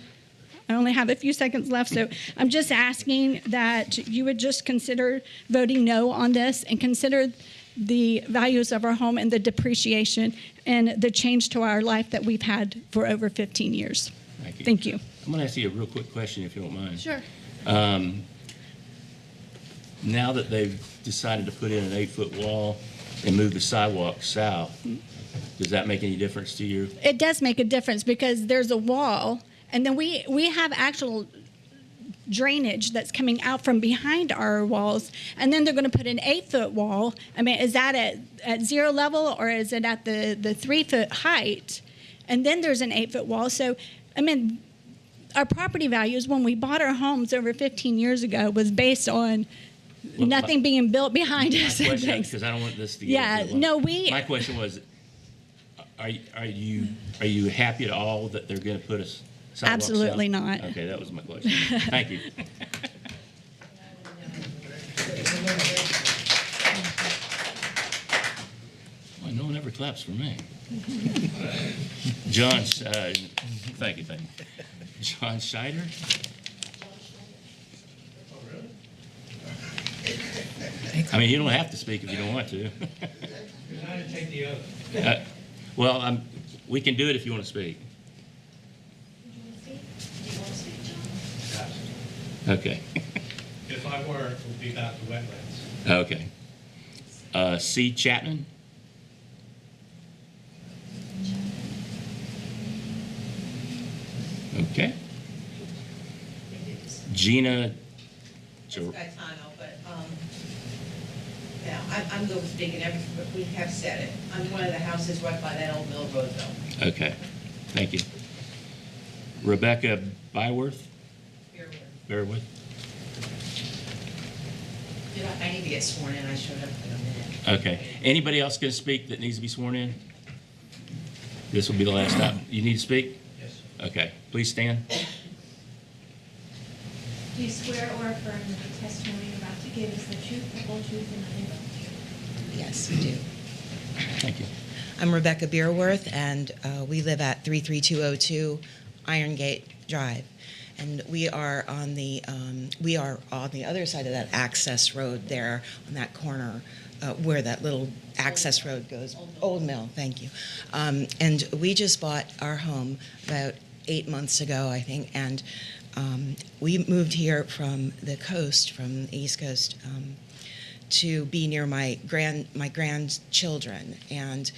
only have a few seconds left, so I'm just asking that you would just consider voting no on this and consider the values of our home and the depreciation and the change to our life that we've had for over 15 years. Thank you. Thank you. I'm going to ask you a real quick question, if you don't mind. Sure. Now that they've decided to put in an 8-foot wall and move the sidewalk south, does that make any difference to you? It does make a difference because there's a wall, and then we have actual drainage that's coming out from behind our walls, and then they're going to put an 8-foot wall. I mean, is that at zero level or is it at the 3-foot height? And then there's an 8-foot wall. So, I mean, our property values when we bought our homes over 15 years ago was based on nothing being built behind us. Because I don't want this to get into it. My question was, are you happy at all that they're going to put a sidewalk Absolutely south? not. Okay, that was my question. Thank you. Well, no one ever claps for me. John, thank you. John Scheider? I mean, you don't have to speak if you don't want to. You're not to take the oath. Well, we can do it if you want to speak. Okay. If I weren't, it would be about the wetlands. Okay. C. Chapman? Okay. Gina? It's Gaetano, but, yeah, I'm good with speaking, but we have said it. I'm one of the houses right by that old Mill Road though. Okay. Thank you. Rebecca Byworth? Bearwood? I need to get sworn in, I showed up in a minute. Okay. Anybody else going to speak that needs to be sworn in? This will be the last time. You need to speak? Yes. Okay. Please stand. Do you swear or affirm that the testimony you're about to give is the truth, the whole truth, and nothing but the truth? Yes, we do. Thank you. I'm Rebecca Beerworth, and we live at 33202 Iron Gate Drive. And we are on the other side of that access road there, on that corner where that little access road goes. Old Mill, thank you. And we just bought our home about 8 months ago, I think, and we moved here from the coast, from the East Coast, to be near my grandchildren. And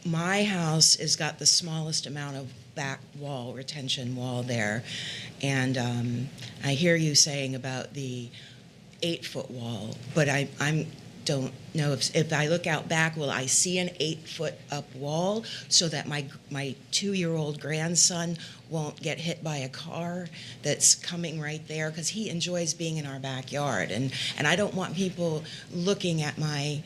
my house has got the smallest amount of back wall, retention wall there. And I hear you saying about the 8-foot wall, but I don't know if I look out back, will I see an 8-foot up wall so that my 2-year-old grandson won't get hit by a car that's coming right there? Because he enjoys being in our backyard, and I don't want people looking at my,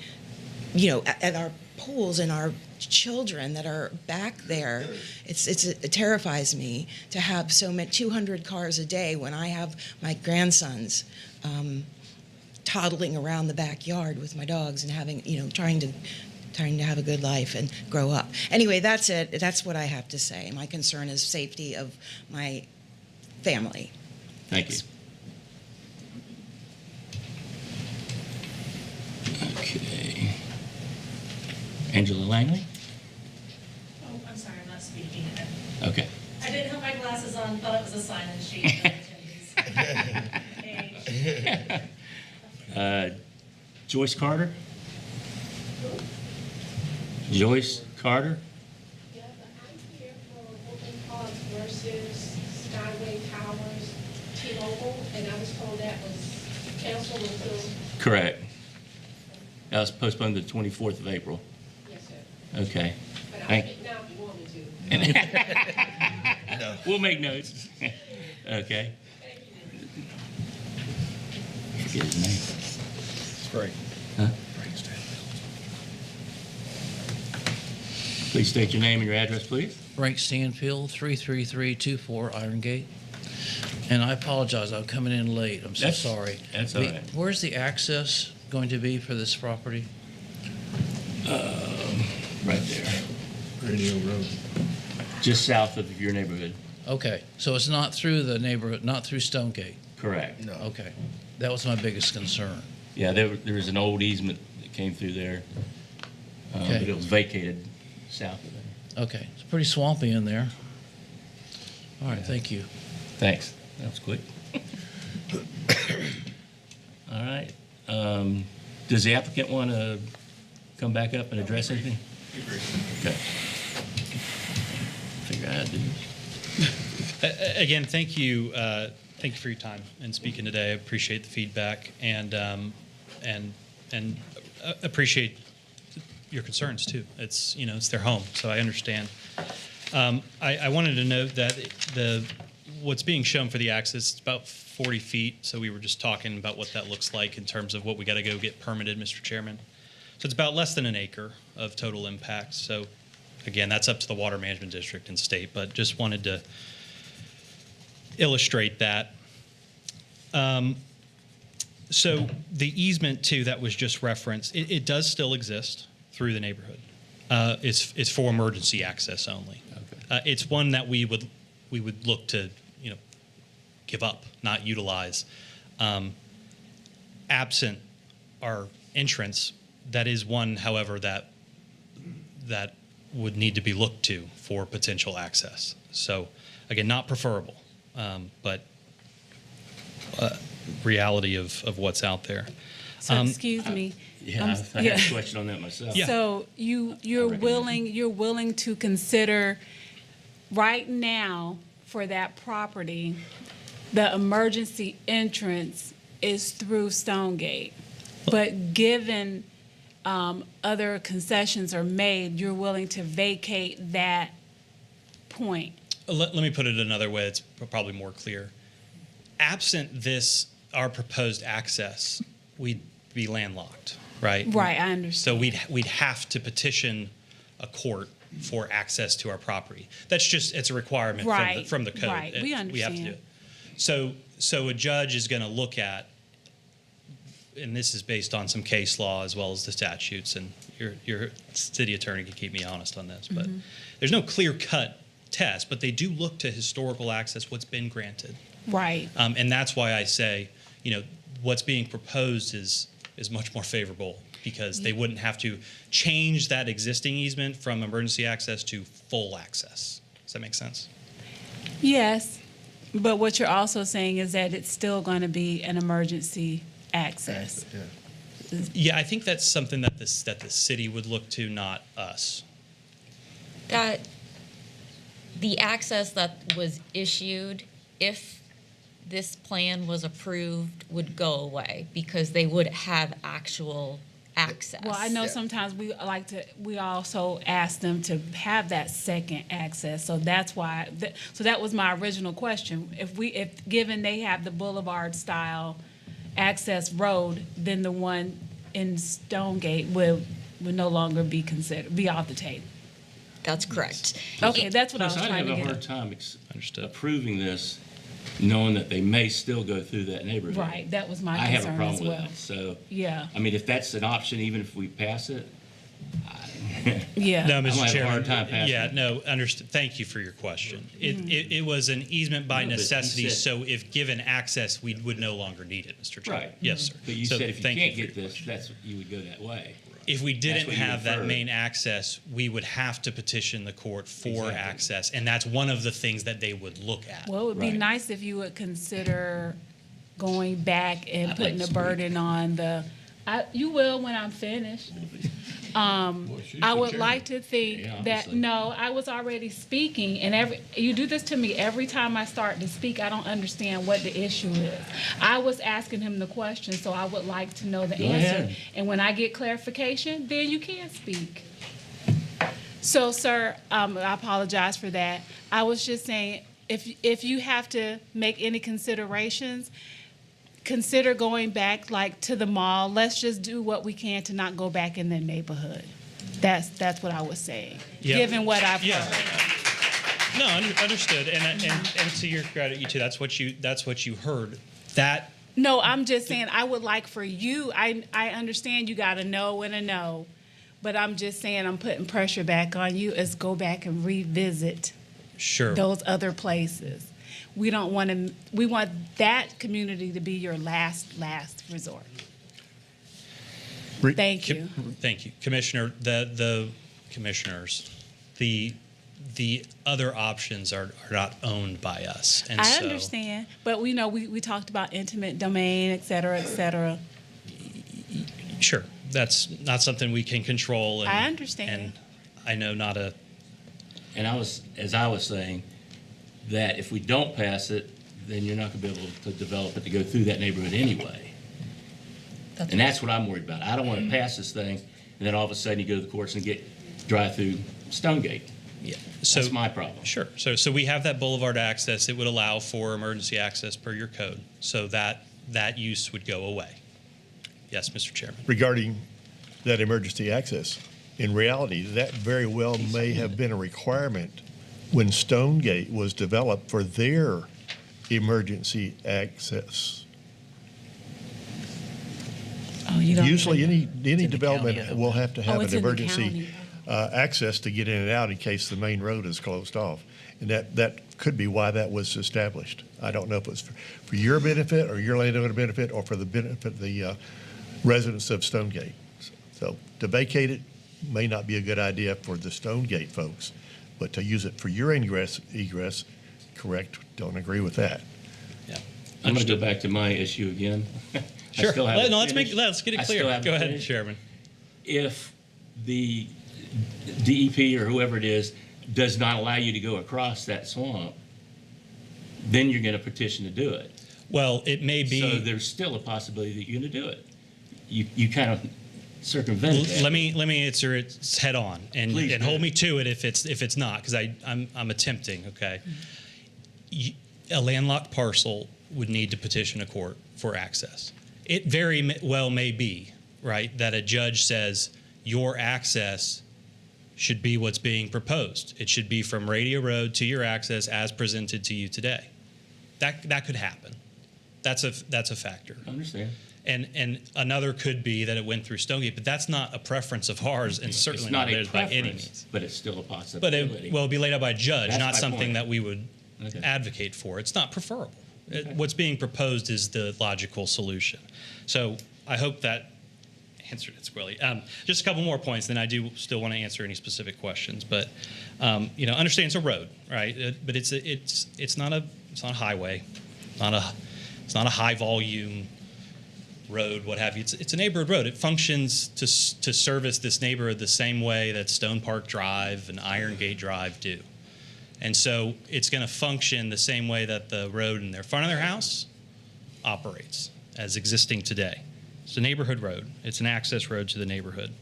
at our pools and our children that are back there. It terrifies me to have so many 200 cars a day when I have my grandsons toddling around the backyard with my dogs and having, trying to have a good life and grow up. Anyway, that's it. That's what I have to say. My concern is safety of my family. Thank you. Okay. Angela Langley? Oh, I'm sorry, I'm not speaking. Okay. I didn't have my glasses on, thought it was a sign-in sheet. Joyce Carter? Joyce Carter? Yeah, but I'm here for Open Park versus Skyway Towers, T-Mobile, and I was told that was canceled until, Correct. That was postponed to the 24th of April. yes, sir. Okay. But I'll Thank speak now if you want me to. No. We'll make notes. Okay. I forget his name. Frank. Huh? Please state your name and your address, please. Frank Stanfield, 33324 Iron Gate. And I apologize, I'm coming in late. I'm so sorry. That's all right. Where's the access going to be for this property? Right there. Radio Road. Just south of your neighborhood. Okay, so it's not through the neighborhood, not through Stonegate? Correct. No. Okay, that was my biggest concern. Yeah, there was an old easement that came through there, Okay. but it was vacated south of there. Okay, it's pretty swampy in there. All right, thank you. Thanks. That was quick. All right. Does the applicant want to come back up and address anything? Okay. Figure out how to do this. Again, thank you for your time and speaking today. I appreciate the feedback and appreciate your concerns too. It's it's their home, so I understand. I wanted to note that what's being shown for the access is about 40 feet. So we were just talking about what that looks like in terms of what we got to go get permitted, Mr. Chairman. So it's about less than an acre of total impact. So again, that's up to the Water Management District and state, but just wanted to illustrate that. So the easement too that was just referenced, it does still exist through the neighborhood. It's for emergency access only. Okay. It's one that we would look to give up, not utilize, absent our entrance, that is one, however, that would need to be looked to for potential access. So, again, not preferable, but reality of what's out there. So, excuse me. Yeah, I had a question on that myself. Yeah. So you're willing to consider right now for that property, the emergency entrance is through Stonegate. But given other concessions are made, you're willing to vacate that point. Let me put it another way, it's probably more clear. Absent this, our proposed access, we'd be landlocked, right? Right, I understand. So we'd have to petition a court for access to our property. That's just, it's a requirement from the code. Right, we understand. We have to do it. So a judge is going to look at, and this is based on some case law as well as the statutes, and your city attorney can keep me honest on this, but there's no clear-cut test, but they do look to historical access, what's been granted. Right. And that's why I say, what's being proposed is much more favorable because they wouldn't have to change that existing easement from emergency access to full access. Does that make sense? Yes, but what you're also saying is that it's still going to be an emergency access. Yeah, I think that's something that the city would look to, not us. That the access that was issued, if this plan was approved, would go away because they would have actual access. Well, I know sometimes we also ask them to have that second access, so that's why. So that was my original question. If given they have the boulevard style access road, then the one in Stonegate would no longer be off the table. That's correct. Okay, that's what I was Plus, trying to I'd get have a at. hard time approving this, knowing that they may still go through that neighborhood. Right, that was my I have a concern as problem well. with that. So, Yeah. I mean, if that's an option, even if we pass it, Yeah. No, I'm gonna Mr. have a Chairman. hard time passing Yeah, it. no, understood. Thank you for your question. It was an easement by No, but you necessity, said- so if given access, we would no longer need it, Mr. Chairman. Right. Yes, sir. But you So said if you thank can't for get your this, you would go that way. If we didn't what you have that inferred. main access, we would have to petition the court for Exactly. access, and that's one of the things that they would look at. Well, it would be Right. nice if you would consider going back and I'd putting like the to burden on the, you will when I'm finished. she's I the would chairman. like to think Yeah, that, obviously. no, I was already speaking, and you do this to me every time I start to speak. I don't understand what the issue is. I was asking him the question, so I would like to know the Go answer. ahead. And when I get clarification, then you can speak. So, sir, I apologize for that. I was just saying, if you have to make any considerations, consider going back to the mall. Let's just do what we can to not go back in the neighborhood. That's what I was saying, Yeah. given what I've Yeah. heard. No, understood, and to your credit, you too. That's what you heard. That No, I'm just saying I would like for you. I understand you got a no and a no, but I'm just saying I'm putting pressure back on you. Is go back and revisit sure. those other places. We don't want to. We want that community to be your last resort. Thank you. Thank you, Commissioner. The commissioners, the other options are not owned by us, and I so understand, but we talked about intimate domain, et cetera, et cetera. sure, that's not something we can control. And, I understand. and I know not a. And as I was saying, that if we don't pass it, then you're not gonna be able to develop it to go through that neighborhood anyway. And that's what I'm worried about. I don't wanna pass this thing, and then all of a sudden you go to the courts and drive through Stonegate. Yeah. That's my problem. Sure. So we have that boulevard access. It would allow for emergency access per your code. So that use would go away. Yes, Mr. Chairman. Regarding that emergency access, in reality, that very well may have been a requirement when Stonegate was developed for their emergency access. Oh, you don't. Usually, any the development county. will have to have it's an in the emergency county. access to get in and out in case the main road is closed off. And that could be why that was established. I don't know if it was for your benefit or your landowner benefit or for the benefit of the residents of Stonegate. So to vacate it may not be a good idea for the Stonegate folks, but to use it for your egress, correct, don't agree with that. I'm going to go back to my issue again. Sure. Let's get it clear. Go ahead, Chairman. If the DEP or whoever it is does not allow you to go across that swamp, then you're going to petition to do it. Well, it may be. So there's still a possibility that you're going to do it. You kind of circumvent that. Let me answer it head on and hold me to it if it's not, because I'm attempting. Okay. A landlocked parcel would need to petition a court for access. It very well may be, right, that a judge says your access should be what's being proposed. It should be from Radio Road to your access as presented to you today. That could happen. That's a factor. I understand. And another could be that it went through Stonegate, but that's not a preference of ours, and certainly not theirs by any means. But it's still a But possibility. it'll be laid out by a judge, That's not my something point. that we would advocate for. It's not preferable. What's being proposed is the logical solution. So I hope that answered it squarely. Just a couple more points, then I do still want to answer any specific questions. But understand it's a road, right? But it's not a highway, it's not a high volume road, what have you. It's a neighborhood road. It functions to service this neighborhood the same way that Stone Park Drive and Iron Gate Drive do. And so it's going to function the same way that the road in their front of their house operates as existing today. It's a neighborhood road. It's an access road to the neighborhood.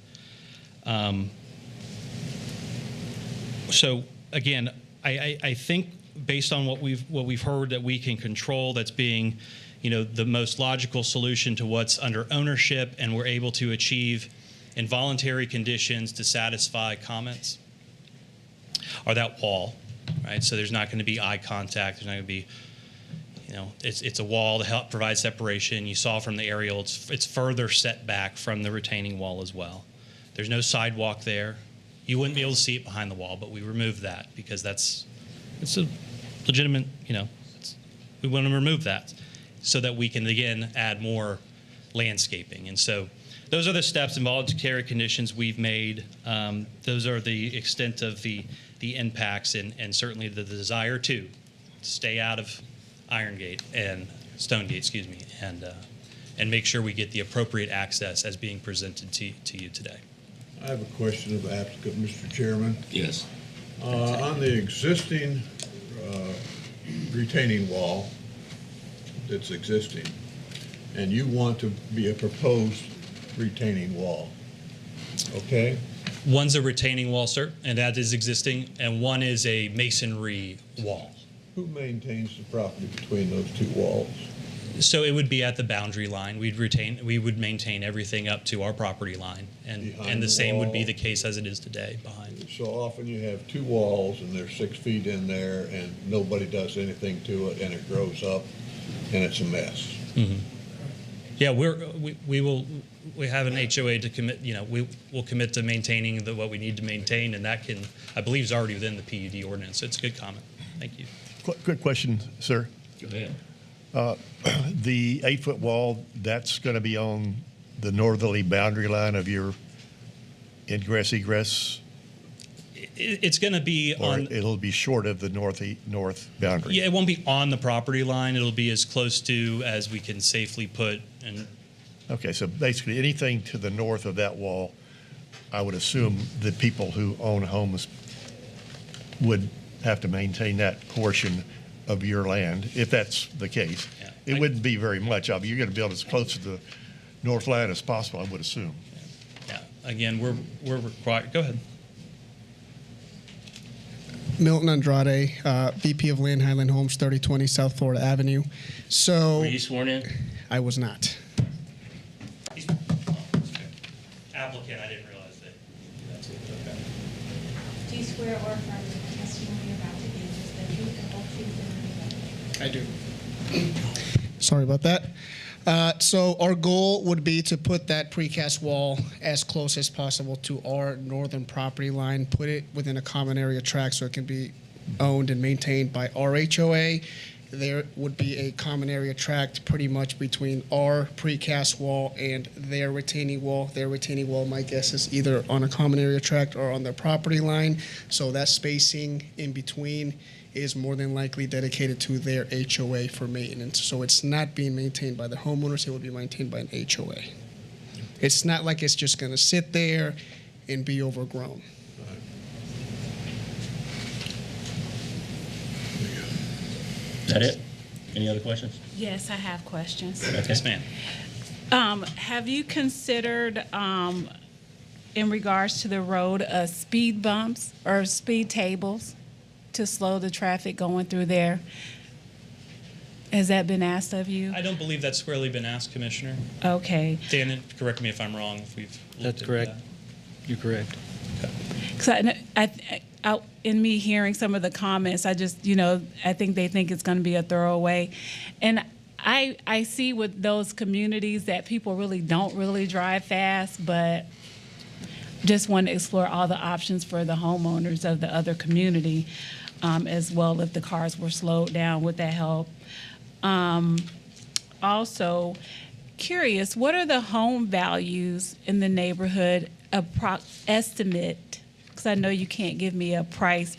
So again, I think based on what we've heard that we can control, that's being, the most logical solution to what's under ownership, and we're able to achieve involuntary conditions to satisfy comments, are that wall, right? So there's not going to be eye contact. There's not going to be, it's a wall to help provide separation. You saw from the aerial, it's further set back from the retaining wall as well. There's no sidewalk there. You wouldn't be able to see it behind the wall, but we removed that because it's a legitimate, we want to remove that so that we can, again, add more landscaping. And so those are the steps, involuntary conditions we've made. Those are the extent of the impacts and certainly the desire to stay out of Iron Gate and Stonegate, excuse me, and make sure we get the appropriate access as being presented to you today. I have a question of the applicant, Mr. Chairman. Yes. On the existing retaining wall that's existing, and you want to be a proposed retaining wall, okay? One's a retaining wall, sir, and that is existing, and one is a masonry wall. Who maintains the property between those two walls? So it would be at the boundary line. We would maintain everything up to our property line, and the same would be the case as it is today behind. So often you have two walls and they're 6 feet in there and nobody does anything to it and it grows up and it's a mess. Mm-hmm. Yeah, we have an HOA to commit. We will commit to maintaining what we need to maintain, and that I believe is already within the PUD ordinance. So it's a good comment. Thank you. Quick question, sir. Go ahead. The 8-foot wall, that's going to be on the northerly boundary line of your ingress, It's going to be or it'll be short of the north boundary? Yeah, it won't be on the property line. It'll be as close to as we can safely put. Okay, so basically anything to the north of that wall, I would assume the people who own homes would have to maintain that portion of your land, if that's the case. Yeah. It wouldn't be very much of it. You're going to build as close to the north line as possible, I would assume. Yeah. Again, we're required. Go ahead. Milton Andrade, VP of Land Highland Homes, 3020 South Florida Avenue. So, Were you sworn in? I was not. Applicant, I didn't realize that. That's it. Okay. Do you swear or affirm that the testimony you're about to give is the truth, the whole truth, and nothing but the truth? I do. Sorry about that. So our goal would be to put that precast wall as close as possible to our northern property line, put it within a common area tract so it can be owned and maintained by our HOA. there would be a common area tract pretty much between our precast wall and their retaining wall. Their retaining wall, my guess, is either on a common area tract or on their property line. So that spacing in between is more than likely dedicated to their HOA for maintenance. So it's not being maintained by the homeowners, it would be maintained by an HOA. It's not like it's just gonna sit there and be overgrown. Is that it? Any other questions? Yes, I have questions. Yes, ma'am. Have you considered, in regards to the road, speed bumps or speed tables to slow the traffic going through there? Has that been asked of you? I don't believe that's squarely been asked, Commissioner. Okay. Dan, correct me if I'm wrong, if we've looked That's into correct. that. You're correct. Because in me hearing some of the comments, I just, I think they think it's going to be a throwaway. And I see with those communities that people really don't really drive fast, but just want to explore all the options for the homeowners of the other community as well. If the cars were slowed down, would that help? Also, curious, what are the home values in the neighborhood estimate? Because I know you can't give me a price.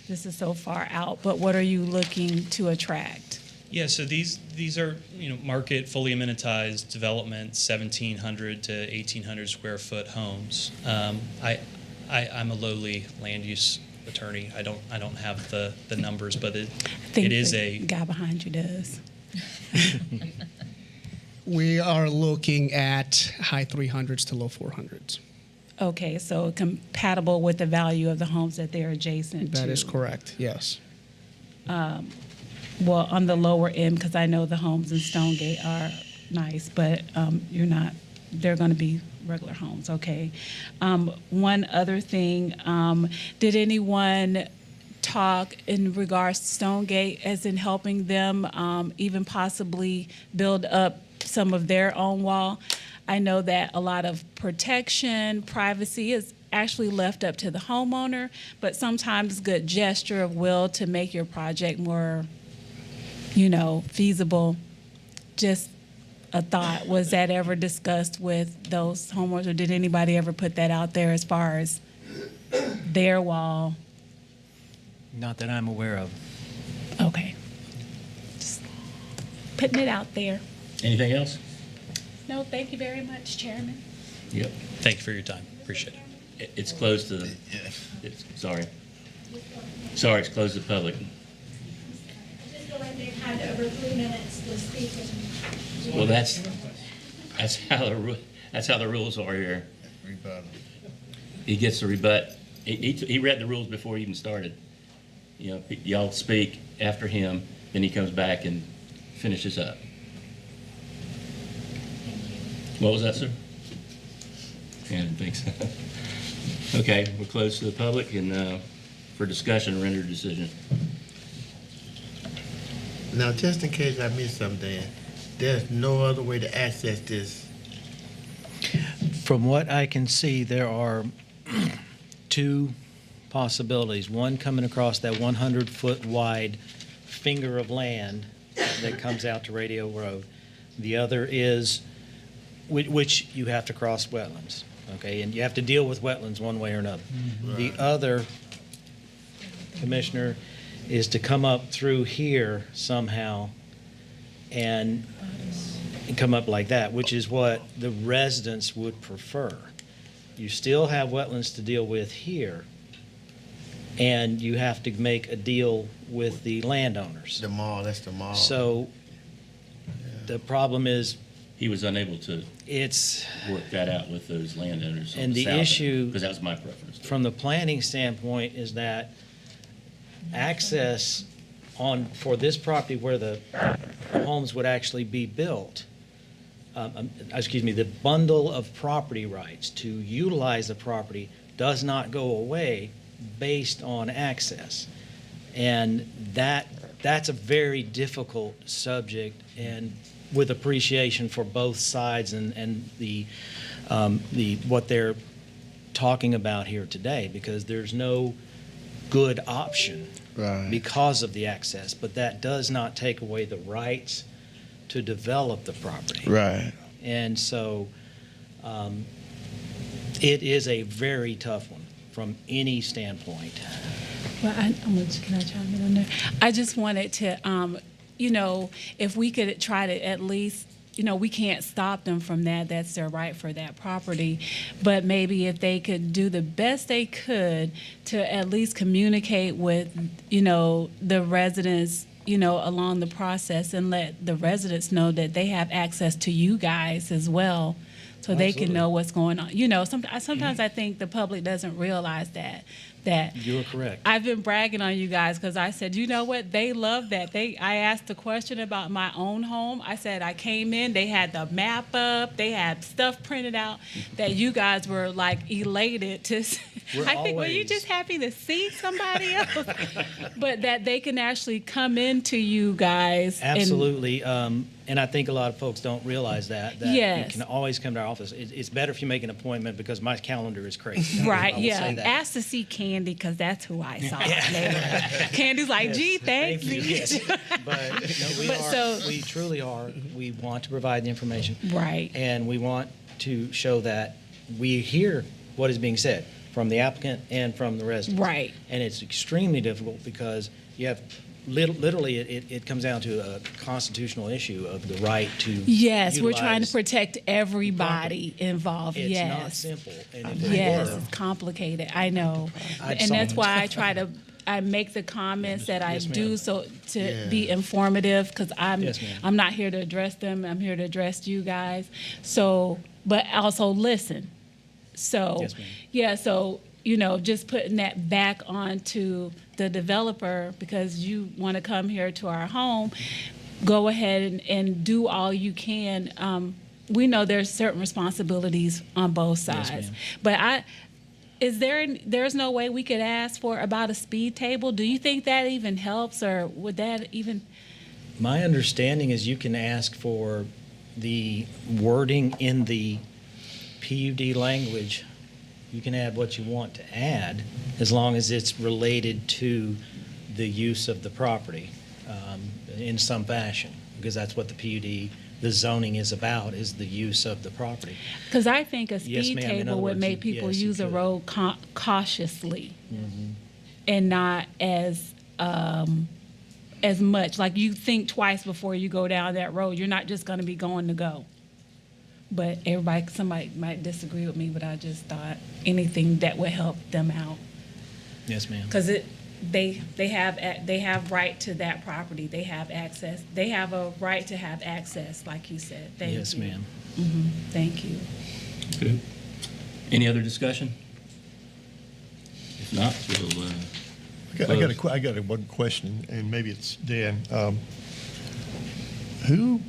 This is so far out, but what are you looking to attract? Yeah, so these are market fully amenitized developments, 1,700 to 1,800 square foot homes. I'm a lowly land use attorney. I don't have the numbers, but it is the guy behind you does. We are looking at high 300s to low 400s. Okay, so compatible with the value of the homes that they're adjacent to. That is correct, yes. Well, on the lower end, because I know the homes in Stonegate are nice, but they're going to be regular homes, okay. One other thing, did anyone talk in regards to Stonegate as in helping them even possibly build up some of their own wall? I know that a lot of protection, privacy is actually left up to the homeowner, but sometimes it's a good gesture of will to make your project more, feasible. Just a thought. Was that ever discussed with those homeowners, or did anybody ever put that out there as far as their wall? Not that I'm aware of. Okay. Just putting it out there. Anything else? No, thank you very much, Chairman. Yep. Thank you for your time. Appreciate it. It's closed to sorry, it's closed to the public. I just feel like they've had over 3 minutes to speak. Well, that's how the rules are here. He gets to rebut. He read the rules before he even started. Y'all speak after him, then he comes back and finishes up. What was that, sir? Yeah, I didn't think so. Okay, we're closed to the public and for discussion, render decision. Now, just in case I missed something, there's no other way to access this. From what I can see, there are two possibilities. One coming across that 100-foot wide finger of land that comes out to Radio Road. The other is, which you have to cross wetlands, okay? And you have to deal with wetlands one way or another. Right. The other, Commissioner, is to come up through here somehow and come up like that, which is what the residents would prefer. You still have wetlands to deal with here, and you have to make a deal with the landowners. The mall, that's the mall. So the problem is he was unable to work that out with those landowners. And the issue, because that was my preference, from the planning standpoint, is that access for this property where the homes would actually be built, the bundle of property rights to utilize the property does not go away based on access. And that's a very difficult subject, and with appreciation for both sides and the what they're talking about here today, because there's no good option Right. because of the access, but that does not take away the rights to develop the property. Right. And so it is a very tough one from any standpoint. Well, can I chime in on there? I just wanted to, if we could try to at least, we can't stop them from that. That's their right for that property. But maybe if they could do the best they could to at least communicate with, the residents, along the process and let the residents know that they have access to you guys as well. So they can know what's going on. Sometimes I think the public doesn't realize that You're correct. I've been bragging on you guys because I said, you know what? They love that. I asked a question about my own home. I said I came in, they had the map up, they had stuff printed out that you guys were like elated to. I think, were you just happy to see somebody else? But that they can actually come into you guys. Absolutely. And I think a lot of folks don't realize that Yes. you can always come to our office. It's better if you make an appointment because my calendar is crazy. Right, I will yeah. say that. Ask to see Candy because that's who I saw. Candy's like, gee, thanks. Thank you. Yes. But we truly are. We want to provide the information. Right. And we want to show that we hear what is being said from the applicant and from the residents. Right. And it's extremely difficult because you have literally it comes down to a constitutional issue of the right to Yes, we're trying to utilize protect everybody involved. It's yes. not simple. And if it Yes, were, it's complicated. I know. I'd And that's solve it. why I make the comments that I Yes, ma'am. do so to Yeah. be informative because Yes, ma'am. I'm not here to address them. I'm here to address you guys. So, but also listen. So, Yes, ma'am. yeah, so, just putting that back onto the developer because you want to come here to our home, go ahead and do all you can. We know there's certain responsibilities on both Yes, sides. ma'am. But there's no way we could ask for about a speed table? Do you think that even helps or would that even? My understanding is you can ask for the wording in the PUD language. You can add what you want to add as long as it's related to the use of the property in some fashion, because that's what the PUD, the zoning is about, is the use of the property. Because I think a Yes, speed ma'am. In table other would words, make people yes, you use a could. road cautiously Mhm. and not as much. Like you think twice before you go down that road. You're not just going to be going to go. But somebody might disagree with me, but I just thought anything that would help them out. Yes, ma'am. Because they have right to that property. They have access. They have a right to have access, like you said. Thank Yes, you. ma'am. Mm-hmm. Thank you. Good. Any other discussion? If not, we'll. I got one question, and maybe it's Dan. Who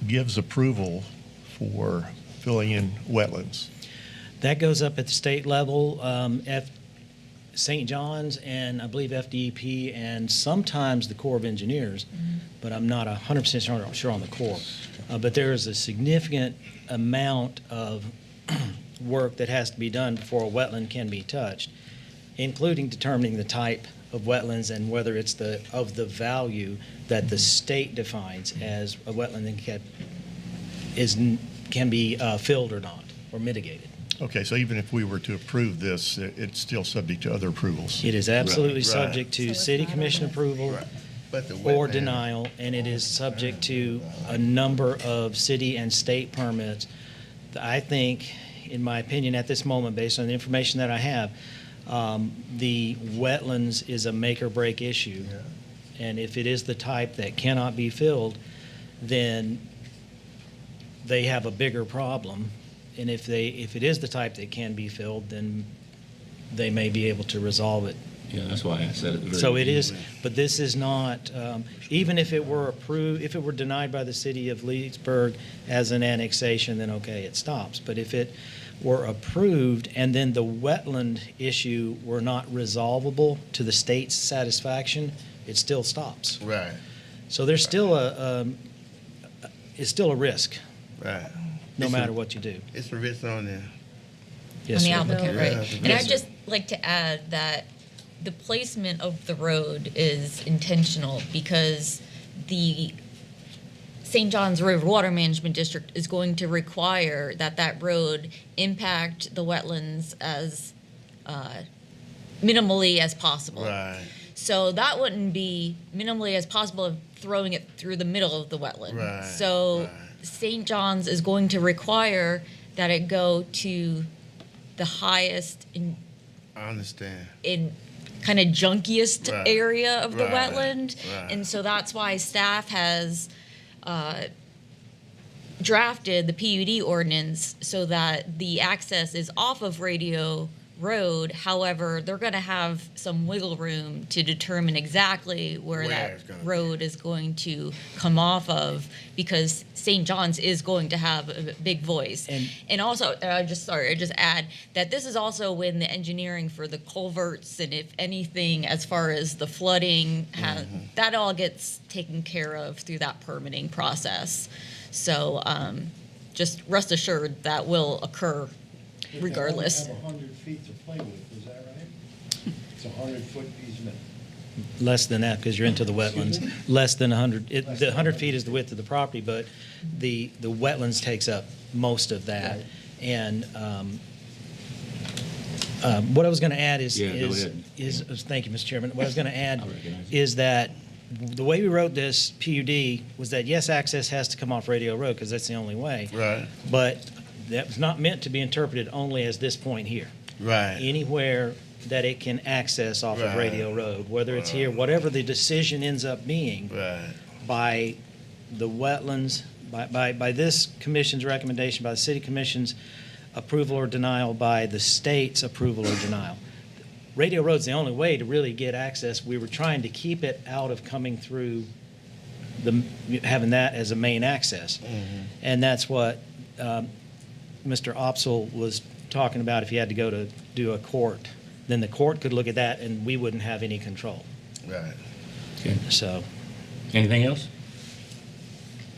gives approval for filling in wetlands? That goes up at the state level, St. John's and I believe FDEP and sometimes the Corps of Engineers, but I'm not 100% sure on the Corps. But there is a significant amount of work that has to be done before a wetland can be touched, including determining the type of wetlands and whether it's of the value that the state defines as a wetland that can be filled or not, or mitigated. Okay, so even if we were to approve this, it's still subject to other approvals? It is absolutely Right. subject to city commission approval But the or wetland- denial, and it is subject to a number of city and state permits. I think, in my opinion, at this moment, based on the information that I have, the wetlands is a make or break issue. And if it is the type that cannot be filled, then they have a bigger problem. And if it is the type that can be filled, then they may be able to resolve it. Yeah, that's why I said it. Very So it is, beginning. but this is not, even if it were approved, if it were denied by the city of Leesburg as an annexation, then okay, it stops. But if it were approved and then the wetland issue were not resolvable to the state's satisfaction, it still stops. Right. So there's still it's still a risk, Right. no It's matter a- what you do. It's a risk on there. Yes, On the sir. applicant, Yeah, right? it's a And I'd risk. just like to add that the placement of the road is intentional because the St. John's River Water Management District is going to require that that road impact the wetlands as minimally as possible. Right. So that wouldn't be minimally as possible of throwing it through the middle of the wetland. Right, So St. John's is going to require that it go to the highest I understand. in kind of junkiest Right, area of the right, wetland. right. And so that's why staff has drafted the PUD ordinance so that the access is off of Radio Road. However, they're going to have some wiggle room to determine exactly where that it's gonna road is going to come off of, because St. John's is going to have a big voice. And also, I just add that this is also when the engineering for the culverts and if anything, as far as the flooding, that all gets taken care of through that permitting process. So just rest assured that will occur regardless. They only have 100 feet to play with, is that right? It's a 100-foot easement. Less than that, because you're into the wetlands. Less than 100. The 100 feet is the width of the property, but the wetlands takes up most of that. Right. And what I was going to add is, Yeah, go ahead. thank you, Mr. Chairman. What I was going to add I recognize it. is that the way we wrote this PUD was that, yes, access has to come off Radio Road, because that's the only way. Right. But that was not meant to be interpreted only as this point here. Right. Anywhere that it can access off of Right. Radio Road, whether it's here, whatever the decision ends up being, Right. by the wetlands, by this commission's recommendation, by the city commission's approval or denial, by the state's approval or denial. Radio Road's the only way to really get access. We were trying to keep it out of coming through having that as a main access. And that's what Mr. Opsel was talking about. If you had to go to do a court, then the court could look at that and we wouldn't have any control. Right. Okay. So, Anything else?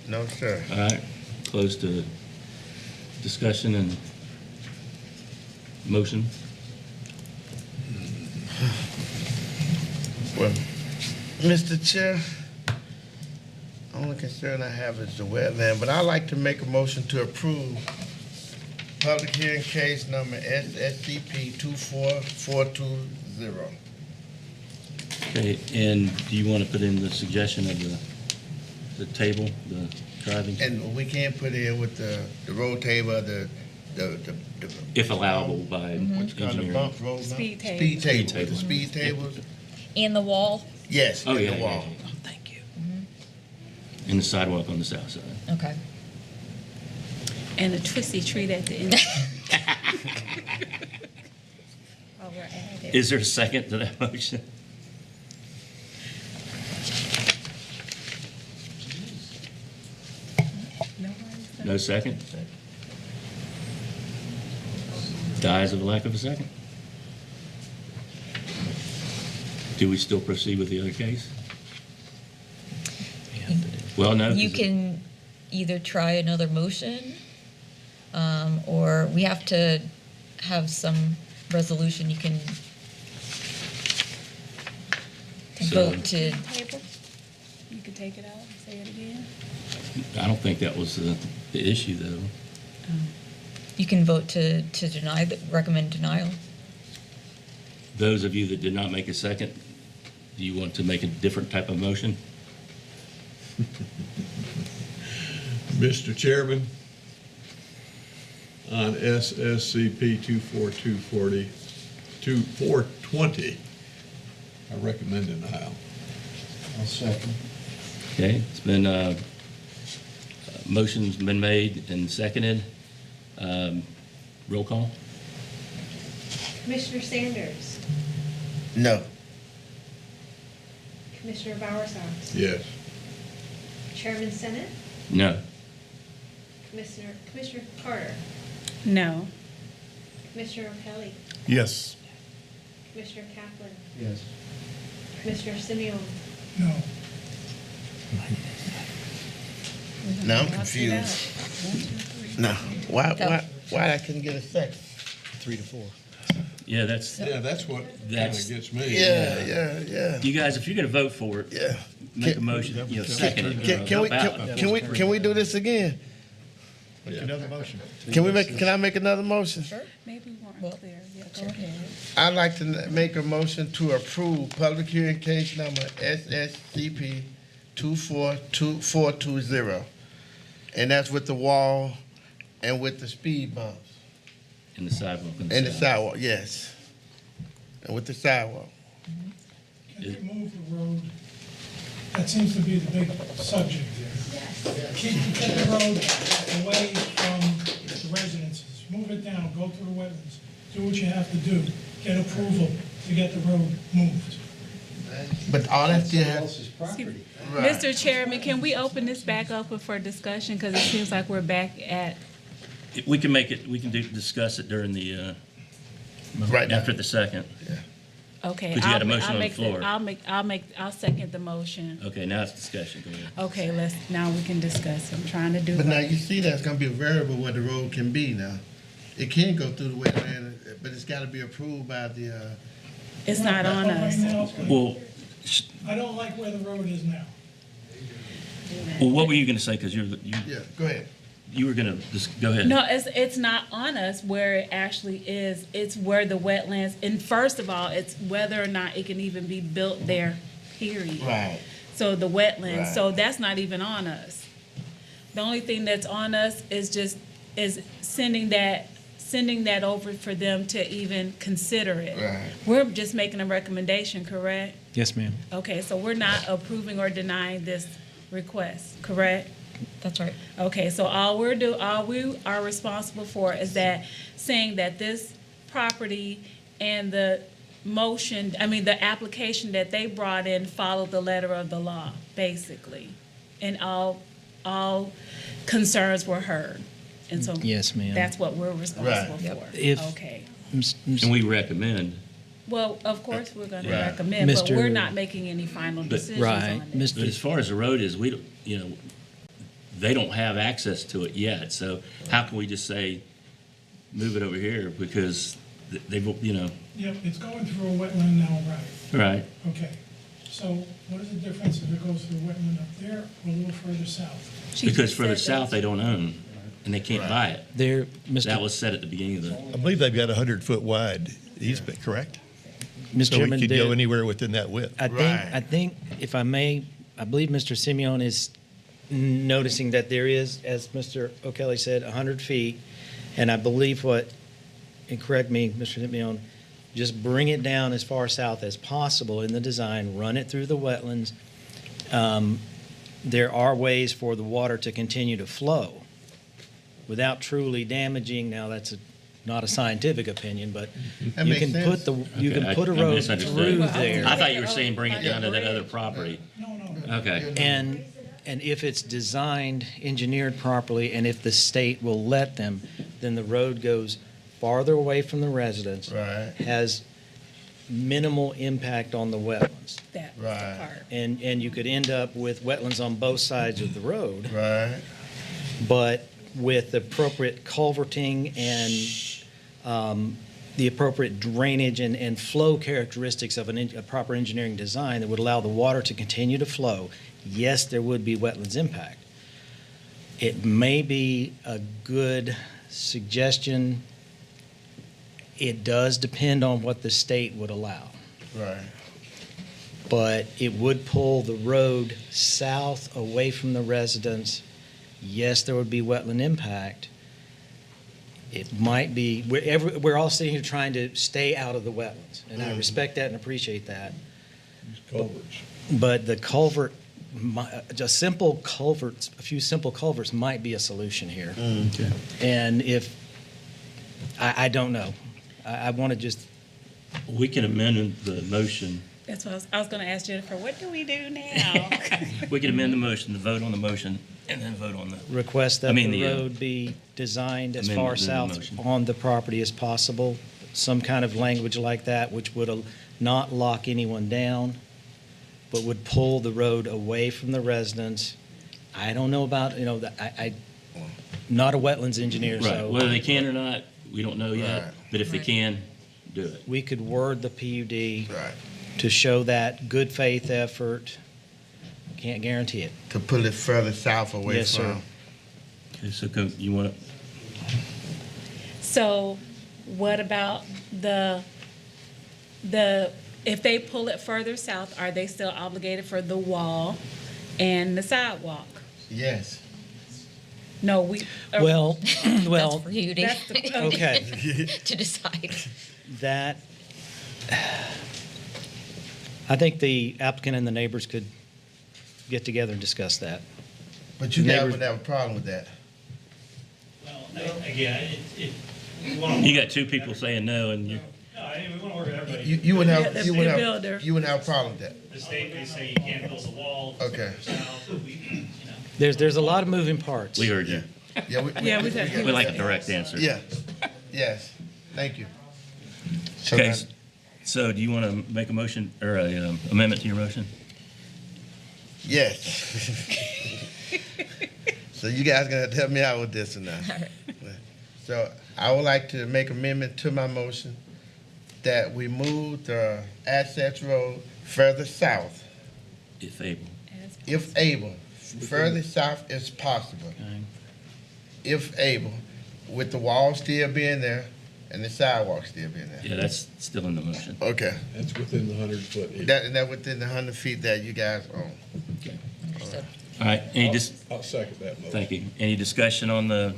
No, sir. All right, close to discussion and motion. Well, Mr. Chair, only concern I have is the wetland, but I'd like to make a motion to approve public hearing case number SCP 24420. Okay, and do you want to put in the suggestion of the table, the driving? And we can't put in with the road table, the If allowable by what's called the engineering. bump road? Speed table. Speed table, Speed the speed tables? And the wall? Yes, Oh, in yeah, the yeah, wall. yeah. oh, thank you. And the sidewalk on the south side. Okay. And a twisty tree at the end. While we're at it. Is there a second to that motion? No second? Dies of a lack of a second? Do we still proceed with the other case? Well, no. You 'cause can either try another motion, or we have to have some resolution. You can So- vote to, Table? You could take it out and say it again. I don't think that was the issue, though. you can vote to deny, recommend denial. Those of you that did not make a second, do you want to make a different type of motion? Mr. Chairman, on SSCP 420, I recommend denial. I'll second. Okay, it's been, motion's been made and seconded. Roll call? Commissioner Sanders, No. Commissioner Bowersox, Yes. Chairman Senate, No. Commissioner Carter, No. Commissioner O'Kelly, Yes. Commissioner Kaplan, Yes. Commissioner Simeon. No. Now I'm confused. No, why I couldn't get a second? 3 to 4. Yeah, that's what kind of that's gets me. Yeah. You guys, if you're going to vote for it, make a motion. Second it. Can we do this again? Make another motion. Can I make another motion? Maybe we weren't clear. Yeah, go ahead. I'd like to make a motion to approve public hearing case number SSCP 242420. And that's with the wall and with the speed bumps. And the sidewalk. And the sidewalk, yes. And with the sidewalk. Can we move the road? That seems to be the big subject here. Get the road away from the residences. Move it down, go through the wetlands. Do what you have to do. Get approval to get the road moved. But all that still has. Else's property. Mr. Chairman, can we open this back up for discussion? Because it seems like we're back at, We can make it, we can discuss it during the, after the second. okay. Because you had a I'll motion on the make floor. I'll second the motion. Okay, now it's discussion. Go ahead. Okay, now we can discuss. I'm trying to do. But now you see that's gonna be a variable where the road can be now. It can go through the wetland, but it's gotta be approved by the, It's not on us. Well, I don't like where the road is now. what were you going to say? Because you go ahead. You were going to just go ahead. No, it's not on us where it actually is. It's where the wetlands, and first of all, it's whether or not it can even be built there, period. Right. So the wetlands, Right. so that's not even on us. The only thing that's on us is sending that over for them to even consider it. Right. We're just making a recommendation, correct? Yes, ma'am. Okay, so we're not approving or denying this request, correct? That's right. Okay, so all we are responsible for is that saying that this property and the the application that they brought in followed the letter of the law, basically. And all concerns were heard. And so Yes, ma'am. that's what we're responsible Right. for. If- Okay. And we recommend. Well, of course, we're gonna Right. recommend, but Mr. we're not making any final decisions on it. But as far as the road is, we don't, they don't have access to it yet. So how can we just say, move it over here because they've, Yep, it's going through a wetland now, right? right. Okay. So what is the difference if it goes through a wetland up there or a little further south? Because further south, they don't own and they can't buy it. There, That was said at the beginning of the. I believe they've got 100-foot wide easement, correct? Mr. So Chairman, we could go anywhere within that width. I think, if I may, I believe Mr. Simeon is noticing that there is, as Mr. O'Kelly said, 100 feet. And I believe and correct me, Mr. Simeon, just bring it down as far south as possible in the design, run it through the wetlands. There are ways for the water to continue to flow without truly damaging. Now, that's not a scientific opinion, but That you makes can sense. you can put a I road misunderstood. through there. I thought you were saying bring it down to that other property. Okay. And if it's designed, engineered properly, and if the state will let them, then the road goes farther away from the residents. Right. Has minimal impact on the wetlands. That was the part. And you could end up with wetlands on both sides of the road. Right. But with appropriate culverting and the appropriate drainage and flow characteristics of a proper engineering design that would allow the water to continue to flow, yes, there would be wetlands impact. It may be a good suggestion. It does depend on what the state would allow. Right. But it would pull the road south away from the residents. Yes, there would be wetland impact. It might be, we're all sitting here trying to stay out of the wetlands, and I respect that and appreciate that. Culverts. But the culvert, just simple culverts, a few simple culverts might be a solution here. Okay. And if, I don't know. I want to just. We can amend the motion. That's what I was gonna ask Jennifer, what do we do now? We can amend the motion, to vote on the motion, and then vote on the. Request that the road be designed as far amendment to the south motion. on the property as possible. Some kind of language like that, which would not lock anyone down, but would pull the road away from the residents. I don't know about, I not a wetlands engineer, Right, so. whether they can or not, we don't know yet, Right. but if they can, do it. We could word the PUD Right. to show that good faith effort. Can't guarantee it. To pull it further south away Yes, sir. from. Okay, so you want to, So what about if they pull it further south, are they still obligated for the wall and the sidewalk? Yes. No, we. Well, That's for you to, That's the- okay. to decide. That, I think the applicant and the neighbors could get together and discuss that. But you guys Neighbors- wouldn't have a problem with that. Well, again, we want to. you got two people saying no, and you, No, I mean, we want to work with everybody. You wouldn't Yeah, have, the you wouldn't builder. have, you wouldn't have a problem with that. The state may say you can't build a wall. Okay. South, we, you know. There's a lot of moving parts. we heard you. Yeah, Yeah, we said- We like a direct answer. Yeah, yes, thank you. So Okay, now- so do you want to make a motion or a amendment to your motion? Yes. So you guys gonna have to help me out with this or not? So I would like to make amendment to my motion that we move the access road further south, If able. if able, further south as possible, Okay. if able, with the wall still being there and the sidewalk still being there. Yeah, that's still in the motion. Okay, That's within the 100-foot. that within the 100 feet that you guys own. Understood. All right, I'll second that motion. thank you. Any discussion on the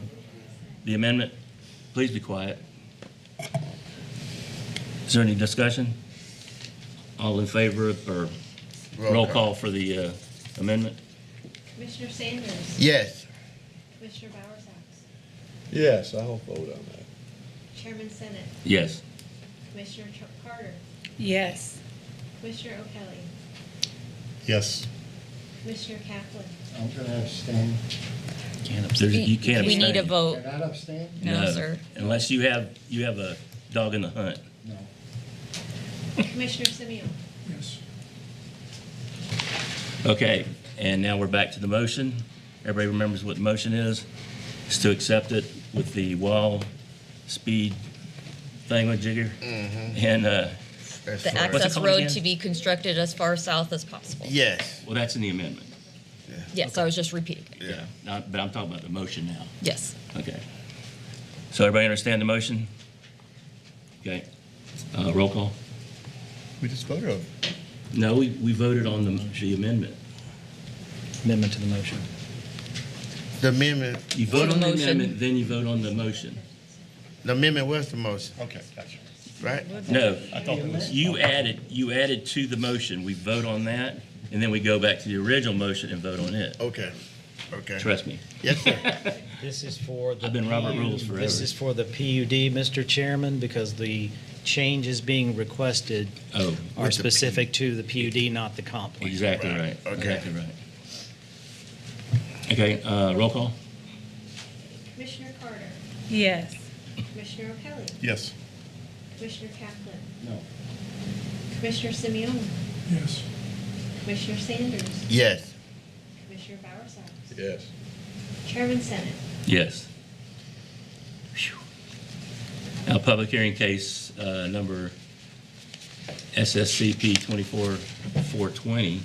amendment? Please be quiet. Is there any discussion? All in favor of, or roll call for the amendment? Commissioner Sanders. Yes. Commissioner Bowersox. Yes, I'll vote on that. Chairman Senate. Yes. Commissioner Carter. Yes. Commissioner O'Kelly. Yes. Commissioner Kaplan. I'm gonna abstain. You can't We need a abstain. vote. Can I abstain? No, sir. Unless you have a dog in the hunt. No. Commissioner Simeon. Yes. Okay, and now we're back to the motion. Everybody remembers what the motion is? It's to accept it with the wall speed thingamajigger. And, As The far as- What's it access called road again? to be constructed as far south as possible. Yes, well, that's in the amendment. Yes, I was just repeating it. yeah. But I'm talking about the motion now. Yes. Okay. So everybody understand the motion? Okay. Roll call? We just voted on it. No, we voted on the amendment. Amendment to the motion. The amendment, You vote on the motion. amendment, then you vote on the motion. the amendment was the motion, Okay, gotcha. right? No, you added to the motion. We vote on that, and then we go back to the original motion and vote on it. Okay, okay. Trust me. Yes, sir. This is for the. I've been Robert Rules forever. This is for the PUD, Mr. Chairman, because the changes being requested Oh, are With the specific to the PUD, not the comp plan. exactly right. Okay. Exactly right. Okay, roll call? Commissioner Carter. Yes. Commissioner O'Kelly. Yes. Commissioner Kaplan. No. Commissioner Simeon. Yes. Commissioner Sanders. Yes. Commissioner Bowersox. Yes. Chairman Senate. Yes. Phew. Now, public hearing case number SSCP 24-420.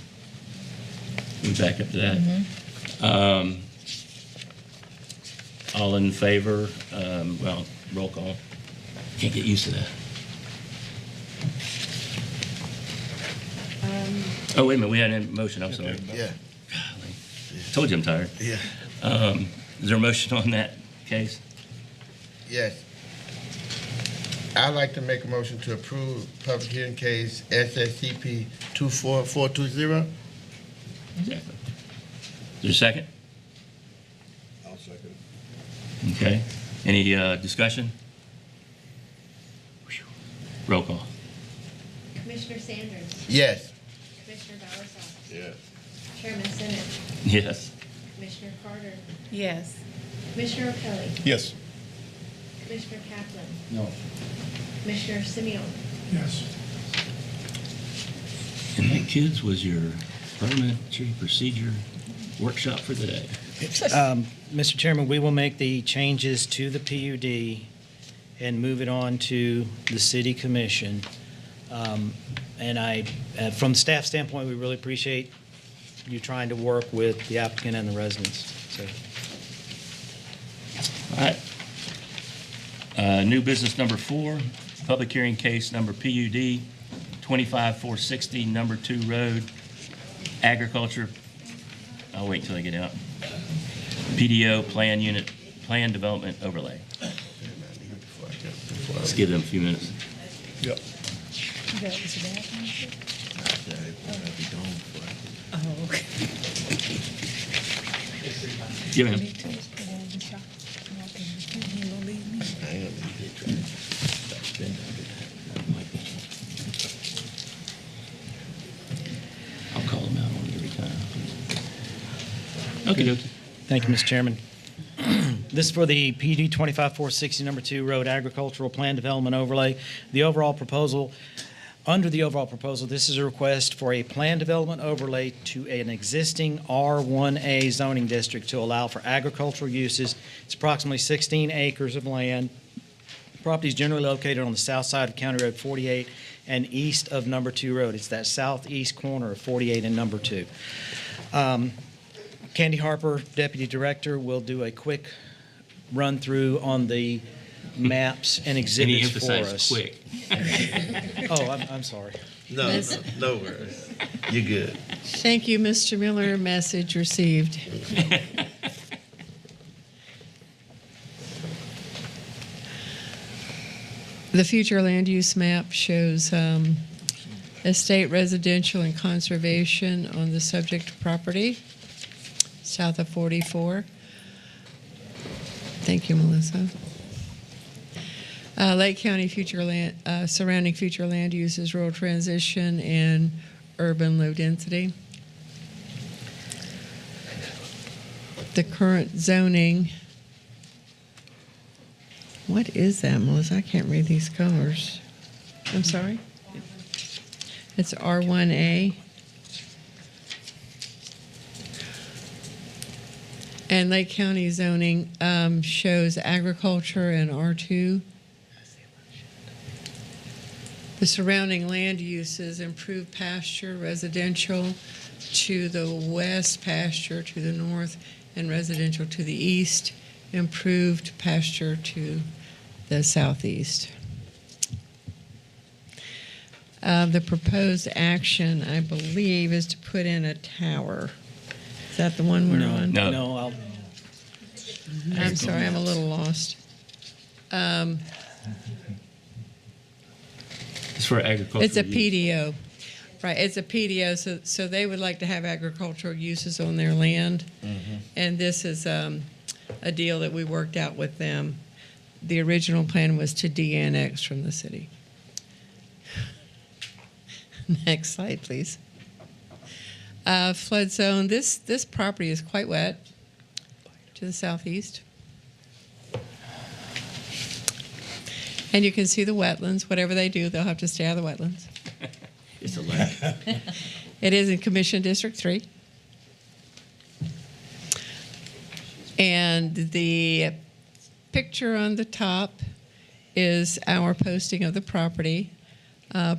We back up to that. All in favor? Well, roll call. Can't get used to that. Oh, wait a minute, we had a motion, I'm sorry. Yeah, Golly. Told you I'm tired. yeah, Is there a motion on that case? yes. I'd like to make a motion to approve public hearing case SSCP 24420. Exactly. Is there a second? I'll second. Okay. Any discussion? Whew. Roll call. Commissioner Sanders. Yes. Commissioner Bowersox. Yes. Chairman Senate. Yes. Commissioner Carter. Yes. Commissioner O'Kelly. Yes. Commissioner Kaplan. No. Commissioner Simeon. Yes. And that, kids, was your parliamentary procedure workshop for the day. Mr. Chairman, we will make the changes to the PUD and move it on to the city commission. And from staff standpoint, we really appreciate you trying to work with the applicant and the residents. So, All right. New business number 4, public hearing case number PUD 25460, number 2 road, agriculture. I'll wait till I get out. PDO plan unit, plan development overlay. Let's give them a few minutes. Yep. Yeah, ma'am. I'll call them out on every time. Okay, dokie. thank you, Mr. Chairman. This is for the PD 25460, number 2 road agricultural plan development overlay. Under the overall proposal, this is a request for a plan development overlay to an existing R1A zoning district to allow for agricultural uses. It's approximately 16 acres of land. The property is generally located on the south side of County Road 48 and east of number 2 road. It's that southeast corner of 48 and number 2. Candy Harper, Deputy Director, will do a quick run-through on the maps and exhibits for emphasize us. quick. Oh, I'm sorry. No worries. You're good. Thank you, Mr. Miller. Message received. The future land use map shows estate, residential, and conservation on the subject property south of 44. Thank you, Melissa. Lake County future land, surrounding future land uses, rural transition, and urban low density. The current zoning. What is that, Melissa? I can't read these colors. I'm sorry? It's R1A. And Lake County zoning shows agriculture and R2. The surrounding land uses improved pasture, residential to the west, pasture to the north, and residential to the east, improved pasture to the southeast. The proposed action, I believe, is to put in a tower. Is that the one we're on? No, I'm sorry, I'm a little lost. It's for agricultural It's a use. PDO. Right, it's a PDO, so they would like to have agricultural uses on their land. And this is a deal that we worked out with them. The original plan was to de-annex from the city. Next slide, please. Flood zone, this property is quite wet to the southeast. And you can see the wetlands. Whatever they do, they'll have to stay out of the wetlands. It's a lake. It is in Commission District 3. And the picture on the top is our posting of the property.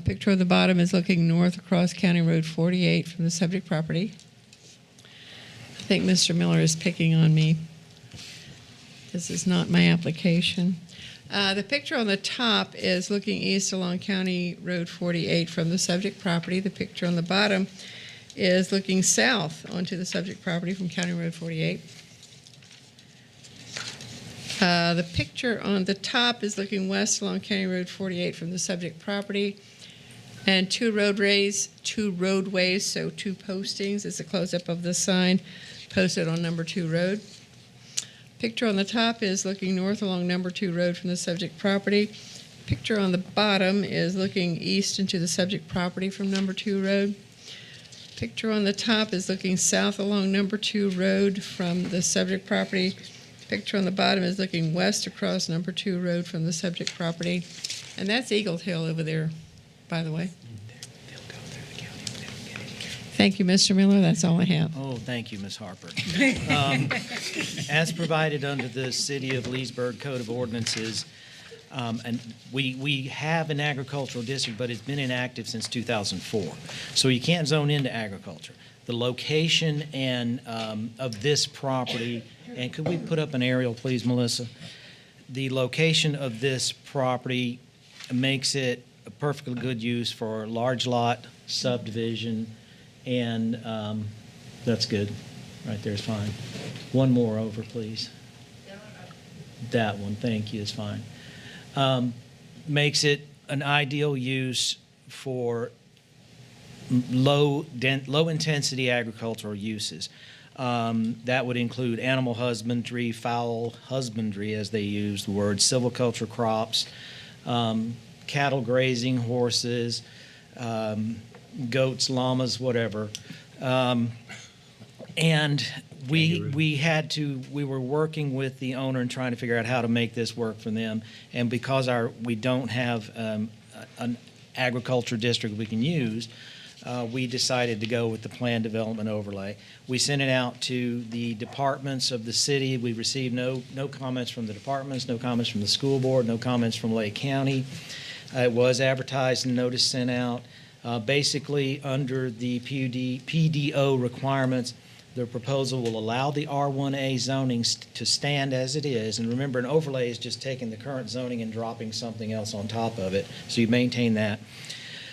Picture on the bottom is looking north across County Road 48 from the subject property. I think Mr. Miller is picking on me. This is not my application. The picture on the top is looking east along County Road 48 from the subject property. The picture on the bottom is looking south onto the subject property from County Road 48. The picture on the top is looking west along County Road 48 from the subject property. And two roadways, so two postings. It's a close-up of the sign posted on number 2 road. Picture on the top is looking north along number 2 road from the subject property. Picture on the bottom is looking east into the subject property from number 2 road. Picture on the top is looking south along number 2 road from the subject property. Picture on the bottom is looking west across number 2 road from the subject property. And that's Eagle Hill over there, by the way. Thank you, Mr. Miller. That's all I have. Oh, thank you, Ms. Harper. As provided under the City of Leesburg Code of Ordinances, And we have an agricultural district, but it's been inactive since 2004. So you can't zone into agriculture. The location and of this property, and could we put up an aerial, please, Melissa? The location of this property makes it a perfectly good use for large lot subdivision, and that's good. Right there is fine. One more over, please. That one, thank you, is fine. Makes it an ideal use for low intensity agricultural uses. That would include animal husbandry, fowl husbandry, as they use the word, silviculture crops, cattle grazing, horses, goats, llamas, whatever. And we were working with the owner and trying to figure out how to make this work for them. And because we don't have an agriculture district we can use, we decided to go with the planned development overlay. We sent it out to the departments of the city. We received no comments from the departments, no comments from the school board, no comments from Lake County. It was advertised and notice sent out. Basically, under the PDO requirements, the proposal will allow the R1A zoning to stand as it is. And remember, an overlay is just taking the current zoning and dropping something else on top of it. So you maintain that.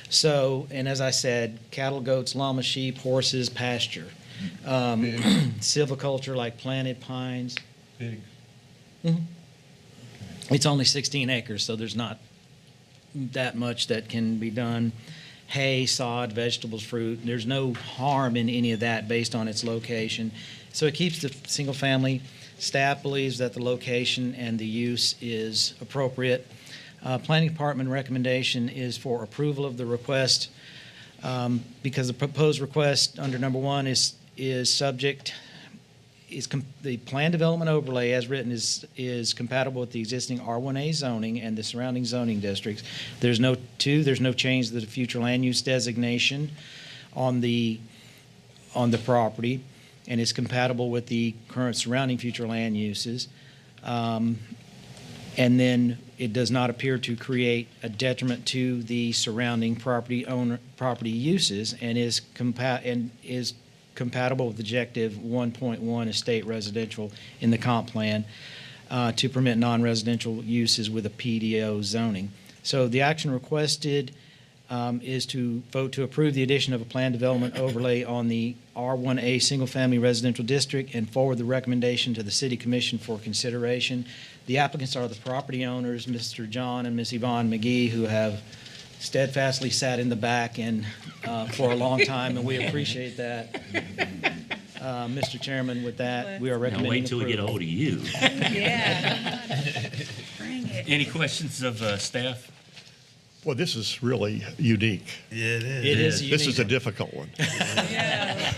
So, and as I said, cattle, goats, llama, sheep, horses, pasture. Silviculture like planted pines. Pigs. Mm-hmm. It's only 16 acres, so there's not that much that can be done. Hay, sod, vegetables, fruit. There's no harm in any of that based on its location. So it keeps the single family. Staff believes that the location and the use is appropriate. Planning Department recommendation is for approval of the request because the proposed request under number one is subject. The plan development overlay as written is compatible with the existing R1A zoning and the surrounding zoning districts. There's no change to the future land use designation on the property, and is compatible with the current surrounding future land uses. And then it does not appear to create a detriment to the surrounding property uses, and is compatible with Objective 1.1 estate residential in the comp plan to permit non-residential uses with a PDO zoning. So the action requested is to vote to approve the addition of a plan development overlay on the R1A single-family residential district and forward the recommendation to the City Commission for consideration. The applicants are the property owners, Mr. John and Ms. Yvonne McGee, who have steadfastly sat in the back and for a long time, and we appreciate that. Mr. Chairman, with that, we are recommending Now wait till we get a approval. hold of you. Yeah. Bring it. Any questions of staff? Well, this is really unique. Yeah, it is. It is This is a unique. difficult one. Yeah.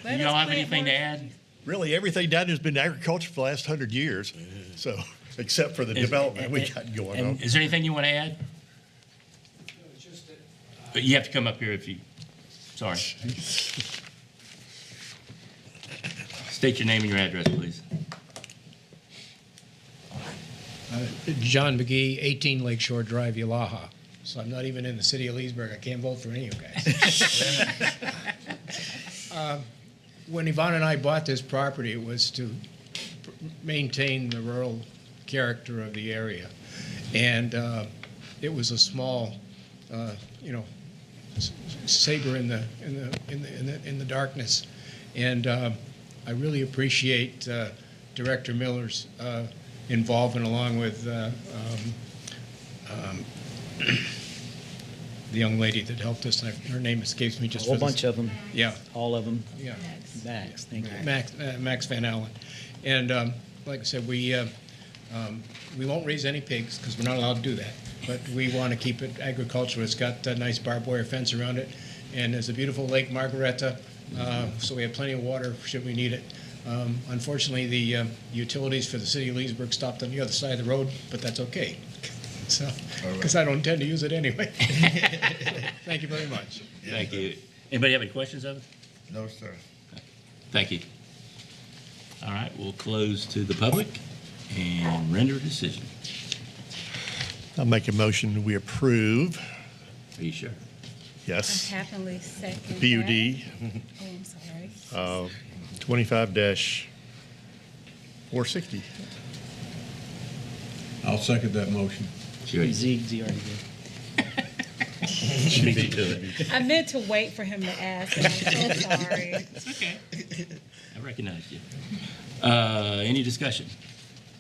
Do y'all have anything to add? Really, everything down there has been agriculture for the last 100 years, so, except for the development we got going on. Is there anything you want to add? But you have to come up here if you, sorry. State your name and your address, please. John McGee, 18 Lakeshore Drive, Yalaha. So I'm not even in the city of Leesburg. I can't vote for any of you guys. When Yvonne and I bought this property, it was to maintain the rural character of the area. And it was a small, saber in the darkness. And I really appreciate Director Miller's involvement, along with the young lady that helped us. Her name escapes me just A whole for this. bunch of them. Yeah. All of them. Yeah. Max, thank you. Max Van Allen. And like I said, we won't raise any pigs because we're not allowed to do that. But we want to keep it agricultural. It's got a nice barbed wire fence around it. And there's a beautiful Lake Margaretta, so we have plenty of water should we need it. Unfortunately, the utilities for the city of Leesburg stopped on the other side of the road, but that's okay. So, because I don't intend to use it anyway. Thank you very much. Thank you. Anybody have any questions of us? No, sir. Thank you. All right, we'll close to the public and render a decision. I'll make a motion, we approve. Are you sure? Yes. Happily second that. PUD Oh, I'm sorry. 25-460. I'll second that motion. Z already did. She beat to it. I meant to wait for him to ask, and I'm so sorry. It's okay. I recognize you. Any discussion?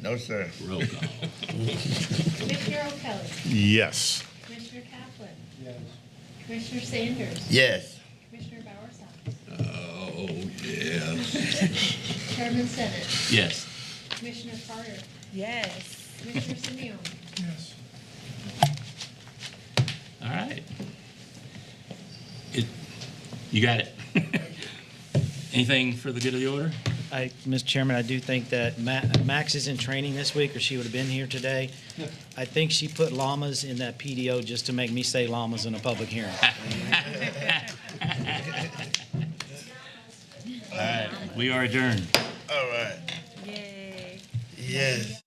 No, sir. Roll call. Commissioner O'Kelly. Yes. Commissioner Kaplan. Yes. Commissioner Sanders. Yes. Commissioner Bowers. Oh, yes. Chairman Senate. Yes. Commissioner Carter. Yes. Commissioner Simeon. Yes. All right. You got it. Anything for the good of the order? Mr. Chairman, I do think that Max is in training this week, or she would have been here today. I think she put llamas in that PDO just to make me say llamas in a public hearing. All right, we are adjourned. All right. Yay. Yes.